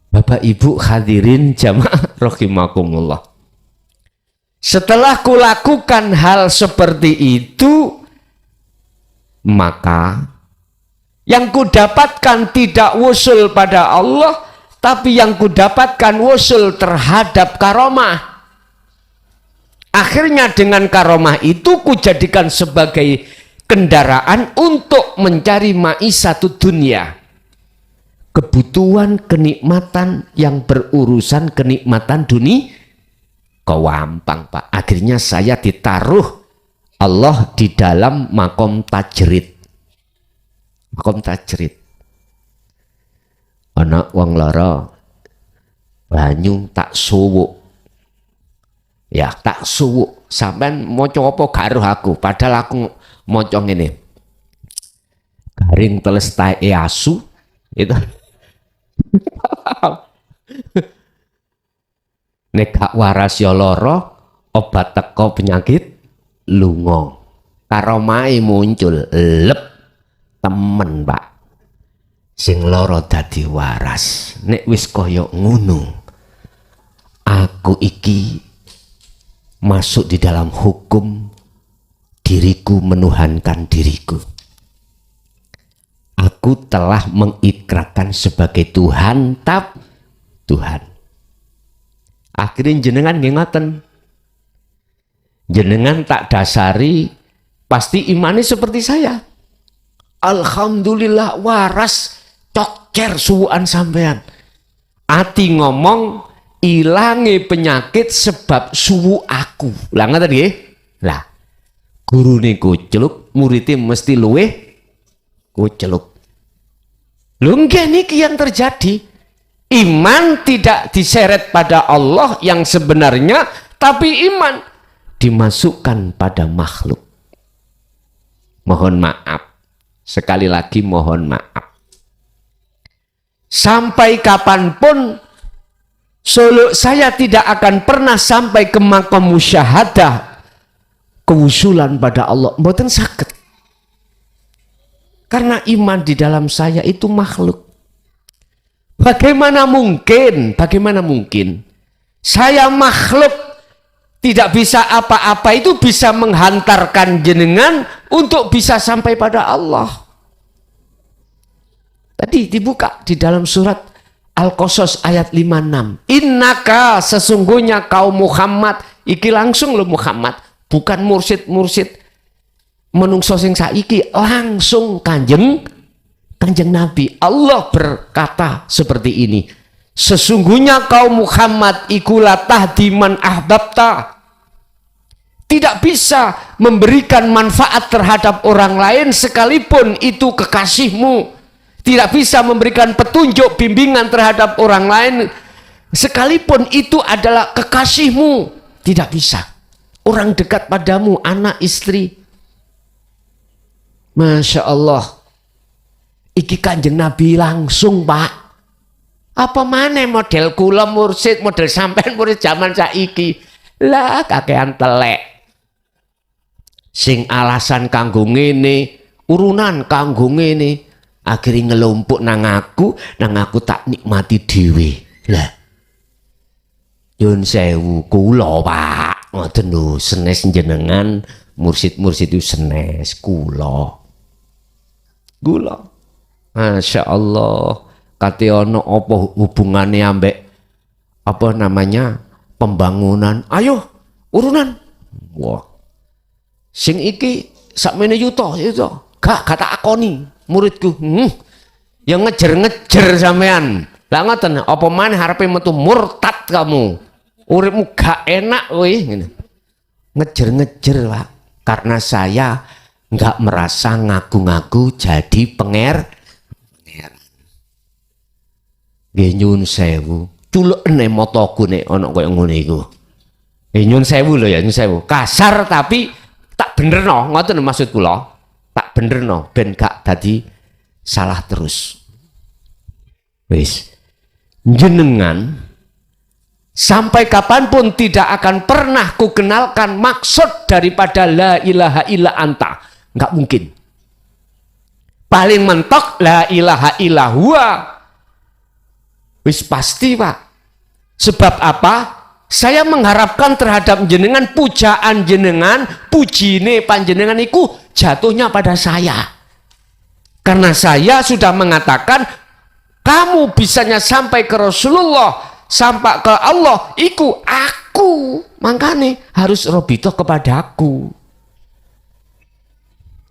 Bapak Ibu hadirin jamaah rahimakumullah. Setelah kulakukan hal seperti itu, maka yang kudapatkan tidak wusul pada Allah, tapi yang kudapatkan wusul terhadap karomah. Akhirnya dengan karomah itu kujadikan sebagai kendaraan untuk mencari ma'isatud dunia. Kebutuhan kenikmatan yang berurusan kenikmatan dunia. Kewampang Pak. Akhirnya saya ditaruh Allah di dalam makom tajrid. Makom tajrid. Anak wong lara banyu tak suwuk. Ya tak suwuk. Sampean maca apa gak eruh aku, padahal aku maca ngene. Garing teles tae asu itu. Nek gak waras ya lara, obat teko penyakit lunga. Karomahe muncul lep temen Pak. Sing lara dadi waras. Nek wis kaya ngono, aku iki masuk di dalam hukum diriku menuhankan diriku. Aku aku telah mengikrarkan sebagai Tuhan, Tuhan. Akhirnya jenengan ngoten. Jenengan tak dasari pasti imannya seperti saya. Alhamdulillah waras coker suwuan sampean. Ati ngomong ilangi penyakit sebab suwu aku. Lah ngoten nggih? Lah gurune kuceluk, muridnya mesti luweh kuceluk. Lho nggih niki yang terjadi. Iman tidak diseret pada Allah yang sebenarnya, tapi iman dimasukkan pada makhluk. Mohon maaf. Sekali lagi mohon maaf. Sampai kapanpun saya tidak akan pernah sampai ke maqam musyahadah, kewusulan pada Allah. Mboten saged. Karena iman di dalam saya itu makhluk. Bagaimana mungkin saya makhluk tidak bisa apa-apa itu bisa menghantarkan jenengan untuk bisa sampai pada Allah. Tadi dibuka di dalam surat Al-Qasas ayat 56. Innaka, sesungguhnya kaum Muhammad, iki langsung lo Muhammad, bukan mursid-mursid menungso sing saiki, langsung kanjeng Nabi. Allah berkata seperti ini. Sesungguhnya kaum Muhammad ikulah tahdiman ahbabta. Tidak bisa memberikan manfaat terhadap orang lain sekalipun itu kekasihmu. Tidak bisa memberikan petunjuk bimbingan terhadap orang lain sekalipun itu adalah kekasihmu. Tidak bisa. Orang dekat padamu, anak, istri. Masya Allah. Iki kanjeng Nabi langsung, Pak. Apa mana model kula mursid, model sampean murid zaman saiki. Lah kakean telek. Sing alasan kanggo ngene, urunan kanggo ngene, akhirnya ngelumpuk nang aku tak nikmati dhewe. Lah. Yun sewu kula, Pak. Ngoten lho, senes jenengan mursid-mursid itu senes kula. Masya Allah. Kate ono apa hubungannya ambek apa namanya pembangunan? Ayo urunan. Wah. Sing iki sakmene yuta. Gak kata akoni muridku. Yang ngejer-ngejer sampean. Lah ngoten apa maneh arepe metu murtad kamu. Uripmu gak enak kowe ngene. Ngejer-ngejer, Pak. Karena saya enggak merasa ngaku-ngaku jadi pangeran. Nggih nyun sewu. Culekne motoku nek ana koyo ngene iku. Nyun sewu lho ya, nyun sewu. Kasar tapi tak benerno, ngoten maksud kula. Tak benerno ben gak dadi salah terus. Wis. Jenengan sampai kapanpun tidak akan pernah kukenalkan maksud daripada la ilaha illa anta. Enggak mungkin. Paling mentok la ilaha illa huwa. Wis pasti, Pak. Sebab apa? Saya mengharapkan terhadap jenengan, pujaan jenengan, pujine panjenengan iku jatuhnya pada saya. Karena saya sudah mengatakan kamu bisanya sampai ke Rasulullah, sampai ke Allah, iku aku. Makanya harus robito kepadaku.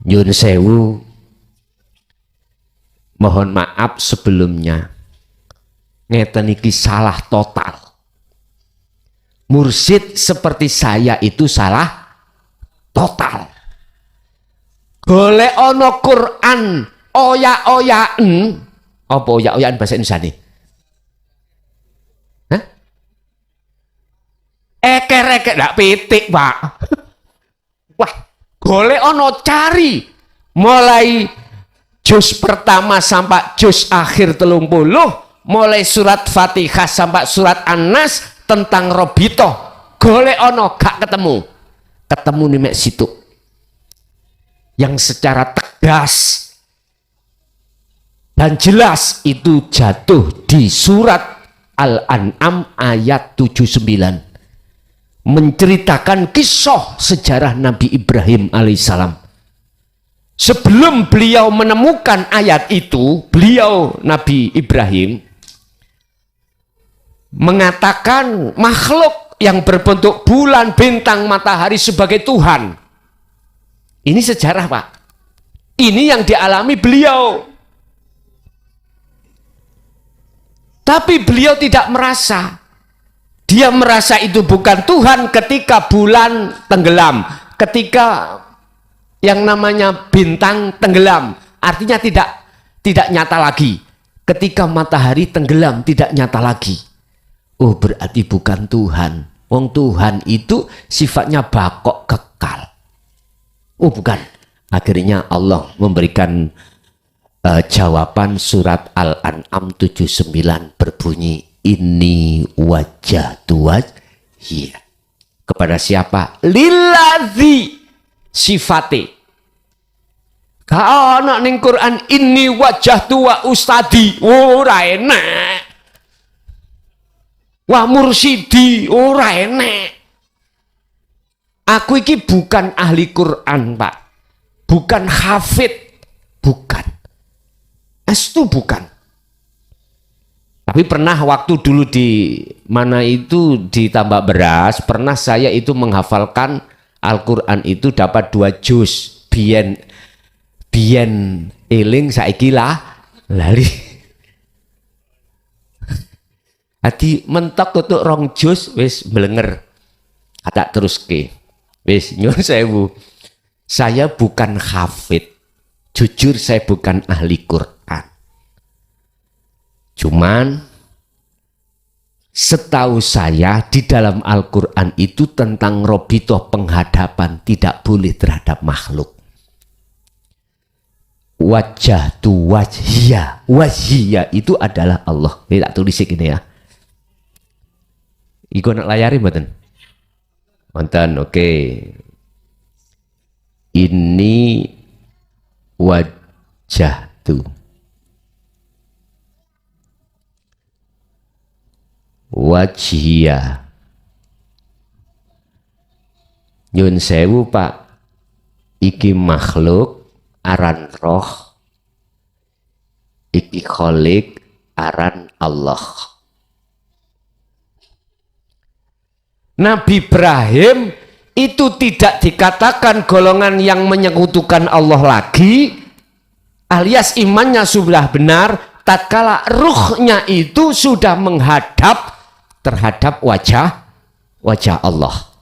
Nyun sewu. Mohon maaf sebelumnya. Ngeten iki salah total. Mursid seperti saya itu salah total. Golek ono Quran oya-oyaan. Apa oya-oyaan bahasa Indonesia nih? Hah? Eker-eker ndak pitik, Pak. Wah, golek ono cari mulai juz pertama sampai juz akhir 30. Mulai surat Fatihah sampai surat An-Nas tentang Robito. Golek ono gak ketemu. Ketemu nih mek situ. Yang secara tegas dan jelas itu jatuh di surat Al-An'am ayat 79. Menceritakan kisah sejarah Nabi Ibrahim alaihissalam. sebelum beliau menemukan ayat itu, beliau Nabi Ibrahim mengatakan makhluk yang berbentuk bulan, bintang, matahari sebagai Tuhan. Ini sejarah, Pak. Ini yang dialami beliau. Tapi beliau tidak merasa. Dia merasa itu bukan Tuhan ketika bulan tenggelam, ketika yang namanya bintang tenggelam, artinya tidak nyata lagi. Ketika matahari tenggelam tidak nyata lagi. Oh, berarti bukan Tuhan. Wong Tuhan itu sifatnya bakok kekal. Oh, bukan. Akhirnya Allah memberikan jawaban surat Al-An'am 79 berbunyi ini wajah wajhiya. Kepada siapa? Lillazi sifate. Ka ana ning Quran ini wajah tua ustadi ora enak. Wah mursidi ora enak. Aku iki bukan ahli Quran, Pak. Bukan hafid, bukan. Estu bukan. Tapi pernah waktu dulu di mana itu di Tambak Beras, pernah saya itu menghafalkan Al-Quran itu dapat 2 juz. Biyen eling saiki lah lali. Hati mentok tutuk 2 juz wis mblenger. Kata terus ke. Wis nyuwun sewu. Saya bukan hafid. Jujur saya bukan ahli Quran. Cuman setahu saya di dalam Al-Quran itu tentang robitoh penghadapan tidak boleh terhadap makhluk. Wajah tu wajhiya. Wajhiya itu adalah Allah. Ini tak tulis gini ya. Iku nak layari mboten? Wonten, oke. Ini wajah tu. Wajhiya. Nyun sewu, Pak. Iki makhluk aran roh. Iki kholik aran Allah. Nabi Ibrahim itu tidak dikatakan golongan yang menyekutukan Allah lagi, alias imannya sudah benar tatkala ruhnya itu sudah menghadap terhadap wajah Allah.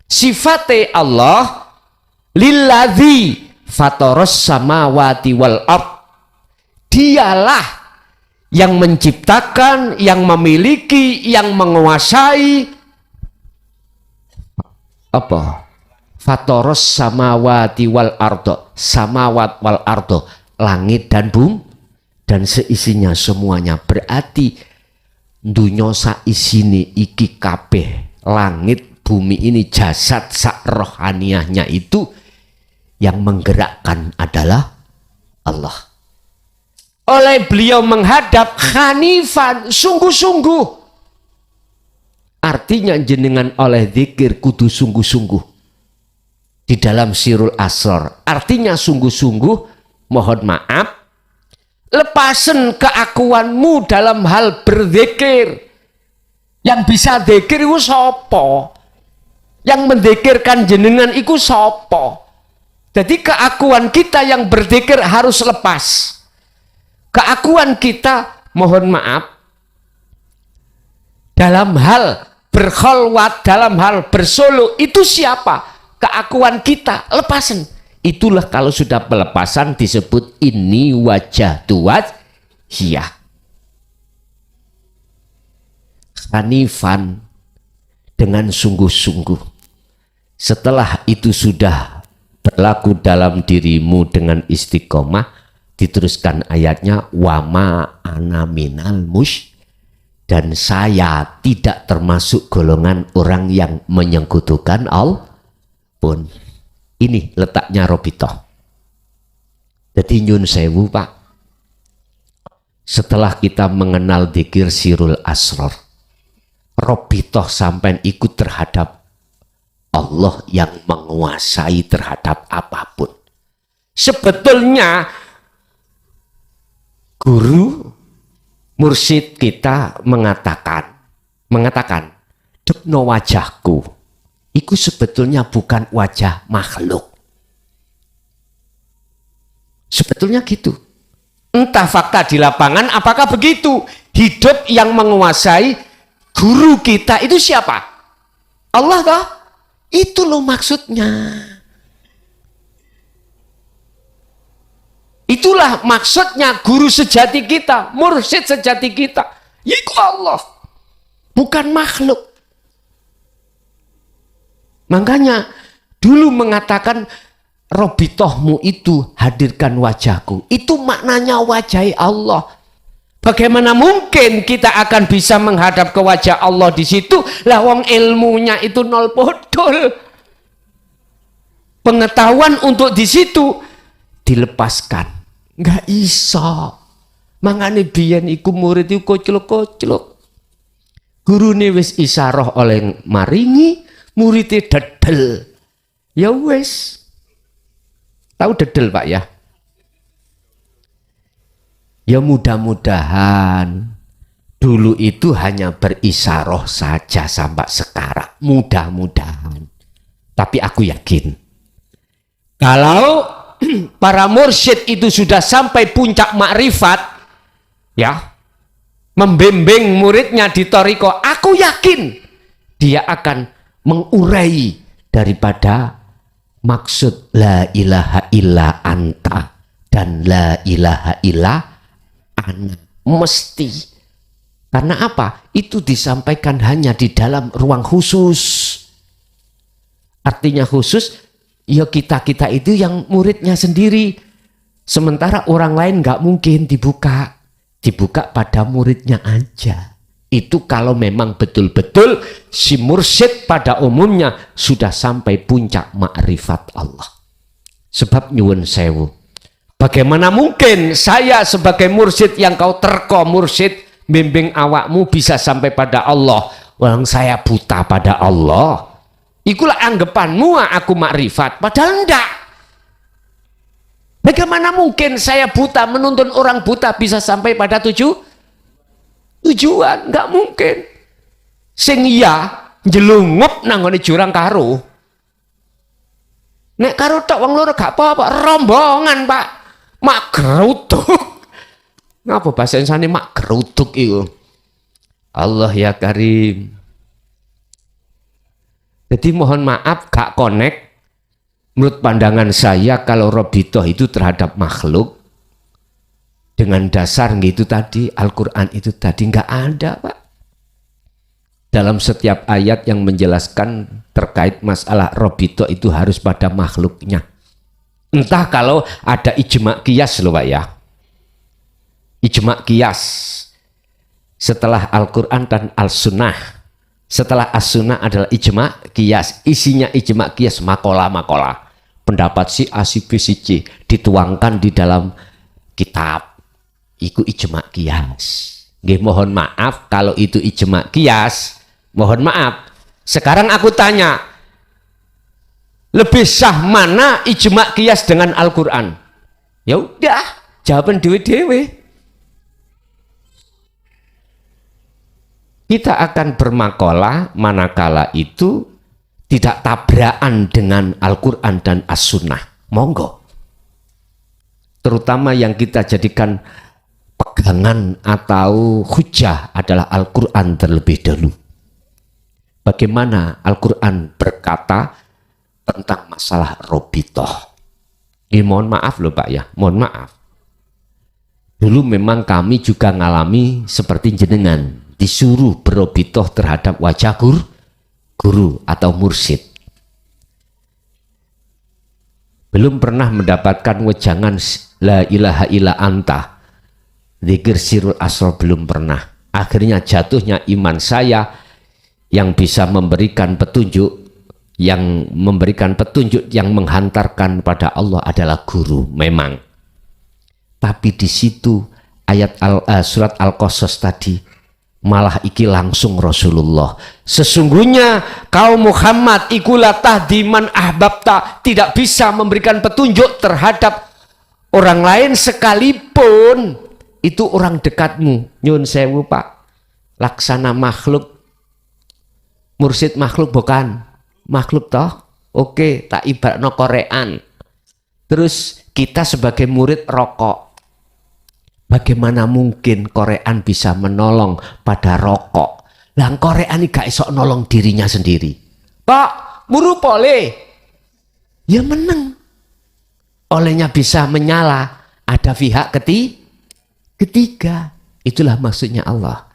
Sifate Allah lilladzi fataras samawati wal ard. Dialah yang menciptakan, yang memiliki, yang menguasai apa? Fataras samawati wal ardo. Samawat wal ardo, langit dan bumi dan seisinya semuanya. Berarti dunya saisine iki kabeh, langit bumi ini jasad sak rohaniahnya itu yang menggerakkan adalah Allah. Oleh beliau menghadap hanifan sungguh-sungguh. Artinya jenengan oleh zikir kudu sungguh-sungguh di dalam Sirul Asrar. Artinya sungguh-sungguh, mohon maaf, lepasen keakuanmu dalam hal berzikir. Yang bisa zikir itu sapa? Yang menzikirkan jenengan itu sapa? Jadi keakuan kita yang berzikir harus lepas. Keakuan kita, mohon maaf, dalam hal berkholwat, dalam hal bersolo itu siapa? Keakuan kita lepasan. Itulah kalau sudah pelepasan disebut ini wajah tuat hiya. Hanifan dengan sungguh-sungguh. Setelah itu sudah berlaku dalam dirimu dengan istiqomah, diteruskan ayatnya wama ana minal musyrikin. Dan saya tidak termasuk golongan orang yang menyekutukan Allah pun. Ini letaknya robitoh. Jadi nyun sewu, Pak. Setelah kita mengenal dzikir Sirul Asrar, robitoh sampai ikut terhadap Allah yang menguasai terhadap apapun. Sebetulnya guru mursyid kita mengatakan dukno wajahku itu sebetulnya bukan wajah makhluk. Sebetulnya gitu. Entah fakta di lapangan apakah begitu. Hidup yang menguasai guru kita itu siapa? Allah kah? Itu loh maksudnya. Itulah maksudnya guru sejati kita, mursyid sejati kita. Yaitu Allah. Bukan makhluk. Makanya dulu mengatakan robitohmu itu hadirkan wajahku. Itu maknanya wajah Allah. Bagaimana mungkin kita akan bisa menghadap ke wajah Allah di situ? Lah wong ilmunya itu nol podol. Pengetahuan untuk di situ dilepaskan. Nggak iso. Mangane biyen iku murid iku koclok-koclok. Gurune wis isaroh oleh maringi, muridnya dedel. Ya wis. Tahu dedel Pak ya? Ya mudah-mudahan dulu itu hanya berisaroh saja sampai sekarang. Mudah-mudahan. Tapi aku yakin kalau para mursyid itu sudah sampai puncak makrifat, ya, membimbing muridnya di thariqah, aku yakin dia akan mengurai daripada maksud la ilaha illa anta dan la ilaha illa ana. Mesti. Karena apa? Itu disampaikan hanya di dalam ruang khusus. Artinya khusus, ya kita-kita itu yang muridnya sendiri. Sementara orang lain nggak mungkin dibuka. Dibuka pada muridnya aja. Itu kalau memang betul-betul si mursyid pada umumnya sudah sampai puncak makrifat Allah. Sebab nyuwun sewu, bagaimana mungkin saya sebagai mursyid yang kau terko mursyid bimbing awakmu bisa sampai pada Allah, orang saya buta pada Allah. Ikulah anggapanmu aku makrifat, padahal enggak. Bagaimana mungkin saya buta menuntun orang buta bisa sampai pada tujuan? Enggak mungkin. Sing iya jelungup nanggone jurang karo. Nek karo tok wong loro gak apa-apa, rombongan Pak. Mak geruduk. Ngapa bahasa insane mak geruduk iku? Allah ya Karim. Jadi mohon maaf gak connect. Menurut pandangan saya kalau robitoh itu terhadap makhluk dengan dasar gitu tadi, Al-Quran itu tadi nggak ada Pak. Dalam setiap ayat yang menjelaskan terkait masalah robitoh itu harus pada makhluknya. Entah kalau ada ijma' qiyas loh Pak ya. Ijma' qiyas setelah Al-Quran dan Al-Sunnah. Setelah As-Sunnah adalah ijma' qiyas. Isinya ijma' qiyas makola-makola. Pendapat si A, si B, si C dituangkan di dalam kitab. Iku ijma' qiyas. Nggih, mohon maaf kalau itu ijma' qiyas. Mohon maaf. Sekarang aku tanya, lebih sah mana ijma' qiyas dengan Al-Quran? Ya udah, jawaban dewe-dewe. Kita akan bermakola manakala itu tidak tabrakan dengan Al-Quran dan As-Sunnah. Monggo. Terutama yang kita jadikan pegangan atau hujah adalah Al-Quran terlebih dahulu. Bagaimana Al-Quran berkata tentang masalah robitoh. Mohon maaf loh Pak ya, mohon maaf. Dulu memang kami juga ngalami seperti jenengan, disuruh berobitoh terhadap wajah guru atau mursyid. Belum pernah mendapatkan wejangan la ilaha illa anta, zikir sirul asrar, belum pernah. Akhirnya jatuhnya iman saya yang bisa memberikan petunjuk, yang menghantarkan pada Allah adalah guru memang. Tapi di situ ayat surat Al-Qasas tadi Malah iki langsung Rasulullah. Sesungguhnya kaum Muhammad ikulah tahdiman ahbabta, tidak bisa memberikan petunjuk terhadap orang lain sekalipun itu orang dekatmu. Nyun sewu Pak, laksana makhluk, mursid makhluk bukan? Makhluk toh? Oke, tak ibaratno korean. Terus kita sebagai murid rokok. Bagaimana mungkin korean bisa menolong pada rokok? Lah korean ini gak iso nolong dirinya sendiri. Pak, buru boleh. Ya menang. Olehnya bisa menyala. Ada pihak ketiga. Itulah maksudnya Allah.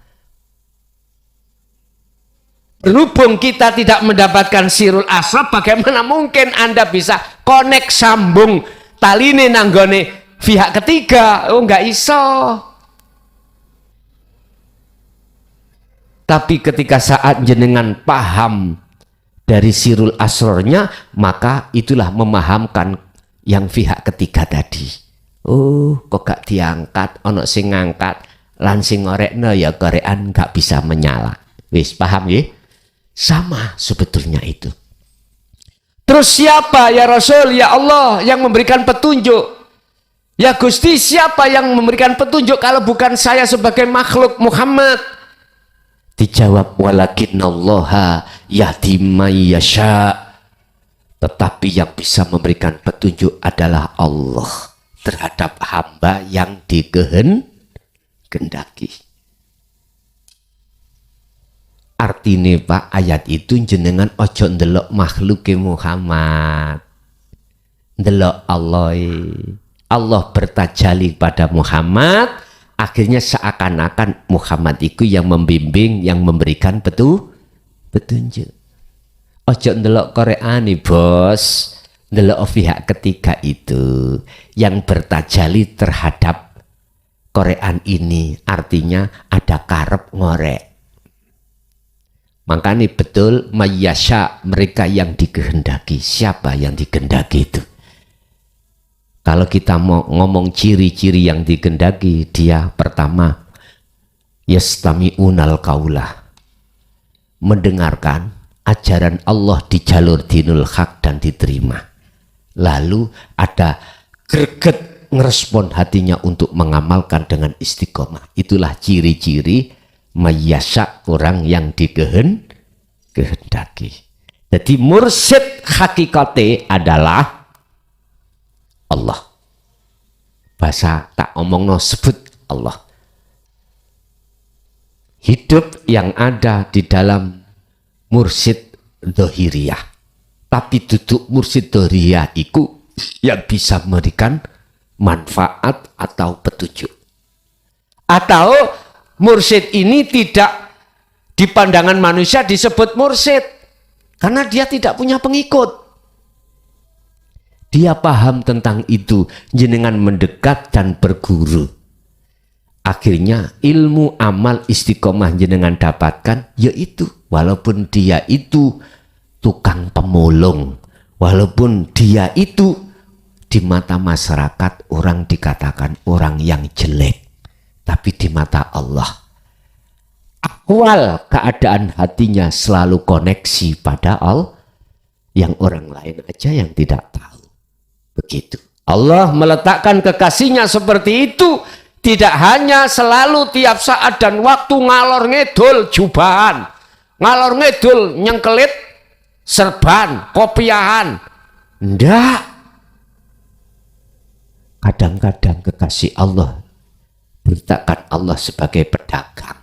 Berhubung kita tidak mendapatkan sirul asrab, bagaimana mungkin Anda bisa connect sambung taline nanggone pihak ketiga? Oh, nggak iso. Tapi ketika saat jenengan paham dari sirul asrornya, maka itulah memahamkan yang pihak ketiga tadi. Oh, kok gak diangkat, ono sing ngangkat, lan sing ngorekno ya korean gak bisa menyala. Wis paham ya? Sama sebetulnya itu. Terus siapa ya Rasul, ya Allah yang memberikan petunjuk? Ya Gusti, siapa yang memberikan petunjuk kalau bukan saya sebagai makhluk Muhammad? Dijawab, walakinnallaha yahdi may yasha. Tetapi yang bisa memberikan petunjuk adalah Allah terhadap hamba yang dikehendaki. Artinya Pak, ayat itu jenengan ojo ndelok makhluke Muhammad, ndelok Allah. Allah bertajali pada Muhammad, akhirnya seakan-akan Muhammad itu yang membimbing, yang memberikan petunjuk. Ojo ndelok koreani bos, ndelok pihak ketiga itu yang bertajali terhadap korean ini, artinya ada karep ngorek. Makanya betul mayasya, mereka yang dikehendaki. Siapa yang dikehendaki itu? Kalau kita mau ngomong ciri-ciri yang dikehendaki, dia pertama yastami'unal qaulah, mendengarkan ajaran Allah di jalur dinul haq dan diterima. Lalu ada greget ngerespon hatinya untuk mengamalkan dengan istiqomah. Itulah ciri-ciri mayasya, orang yang dikehendaki. Jadi mursyid hakikate adalah Allah. Bahasa tak omongno sebut Allah. Hidup yang ada di dalam mursyid dohiriyah. Tapi duduk mursyid dohiriyah itu yang bisa memberikan manfaat atau petunjuk. Atau mursyid ini tidak di pandangan manusia disebut mursyid karena dia tidak punya pengikut. Dia paham tentang itu, jenengan mendekat dan berguru. Akhirnya ilmu amal istiqomah jenengan dapatkan, yaitu walaupun dia itu tukang pemulung, walaupun dia itu di mata masyarakat orang dikatakan orang yang jelek, tapi di mata Allah akwal keadaan hatinya selalu koneksi pada Allah, yang orang lain aja yang tidak tahu. Begitu Allah meletakkan kekasihnya seperti itu, tidak hanya selalu tiap saat dan waktu ngalor ngedul jubahan, ngalor ngedul nyengkelit serban kopiahan, ndak. Kadang-kadang kekasih Allah diletakkan Allah sebagai pedagang,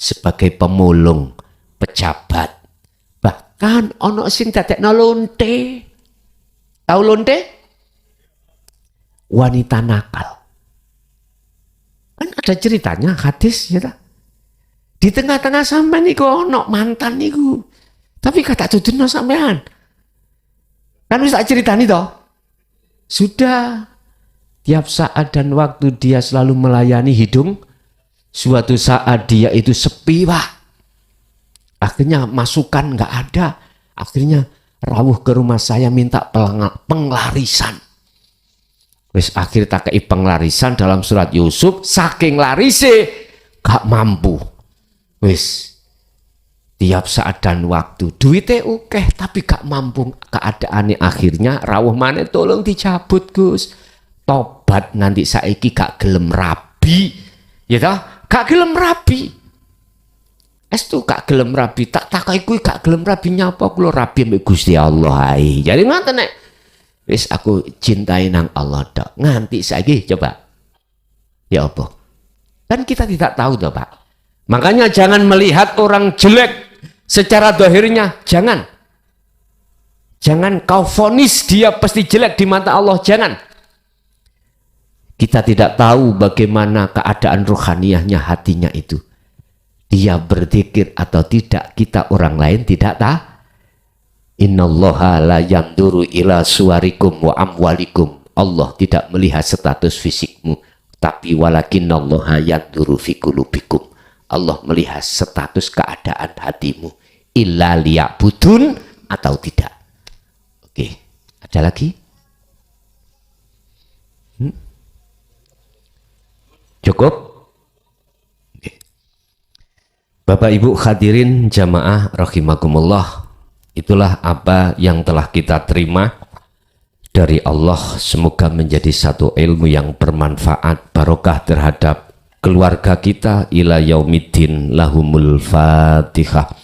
sebagai pemulung, pejabat, bahkan ono sing dadekno lonte. Tahu lonte? Wanita nakal. Kan ada ceritanya hadis ya tak? Di tengah-tengah sampean niku ono mantan niku. Tapi kata duduno sampean. Kan wis tak ceritani toh? Sudah. Tiap saat dan waktu dia selalu melayani hidung. Suatu saat dia itu sepi Pak. Akhirnya masukan nggak ada. Akhirnya rawuh ke rumah saya minta penglarisan. Wis akhir tak kei penglarisan dalam surat Yusuf, saking larise gak mampu. Wis tiap saat dan waktu duitnya oke tapi gak mampu keadaannya, akhirnya rawuh maneh tolong dicabut Gus. Tobat nanti saiki gak gelem rabi. Ya toh? Gak gelem rabi. Estu gak gelem rabi, tak takai kuwi gak gelem rabi nyapa kula rabi mbek Gusti Allah ae. Jadi ngoten nek wis aku cintai nang Allah tok. Nganti saiki coba. Ya apa? Kan kita tidak tahu toh, Pak. Makanya jangan melihat orang jelek secara dohirnya, jangan. Jangan kau vonis dia pasti jelek di mata Allah, jangan. Kita tidak tahu bagaimana keadaan rohaniyahnya hatinya itu. Dia berzikir atau tidak, kita orang lain tidak tahu. Innallaha la yanduru ila suwarikum wa amwalikum. Allah tidak melihat status fisikmu, tapi walakinnallaha yanduru fi qulubikum. Allah melihat status keadaan hatimu, illa liya'budun atau tidak. Oke, ada lagi? Cukup? Oke. Bapak Ibu hadirin jamaah rahimakumullah, itulah apa yang telah kita terima dari Allah. Semoga menjadi satu ilmu yang bermanfaat, barokah terhadap keluarga kita ila yaumiddin. Lahumul Fatihah.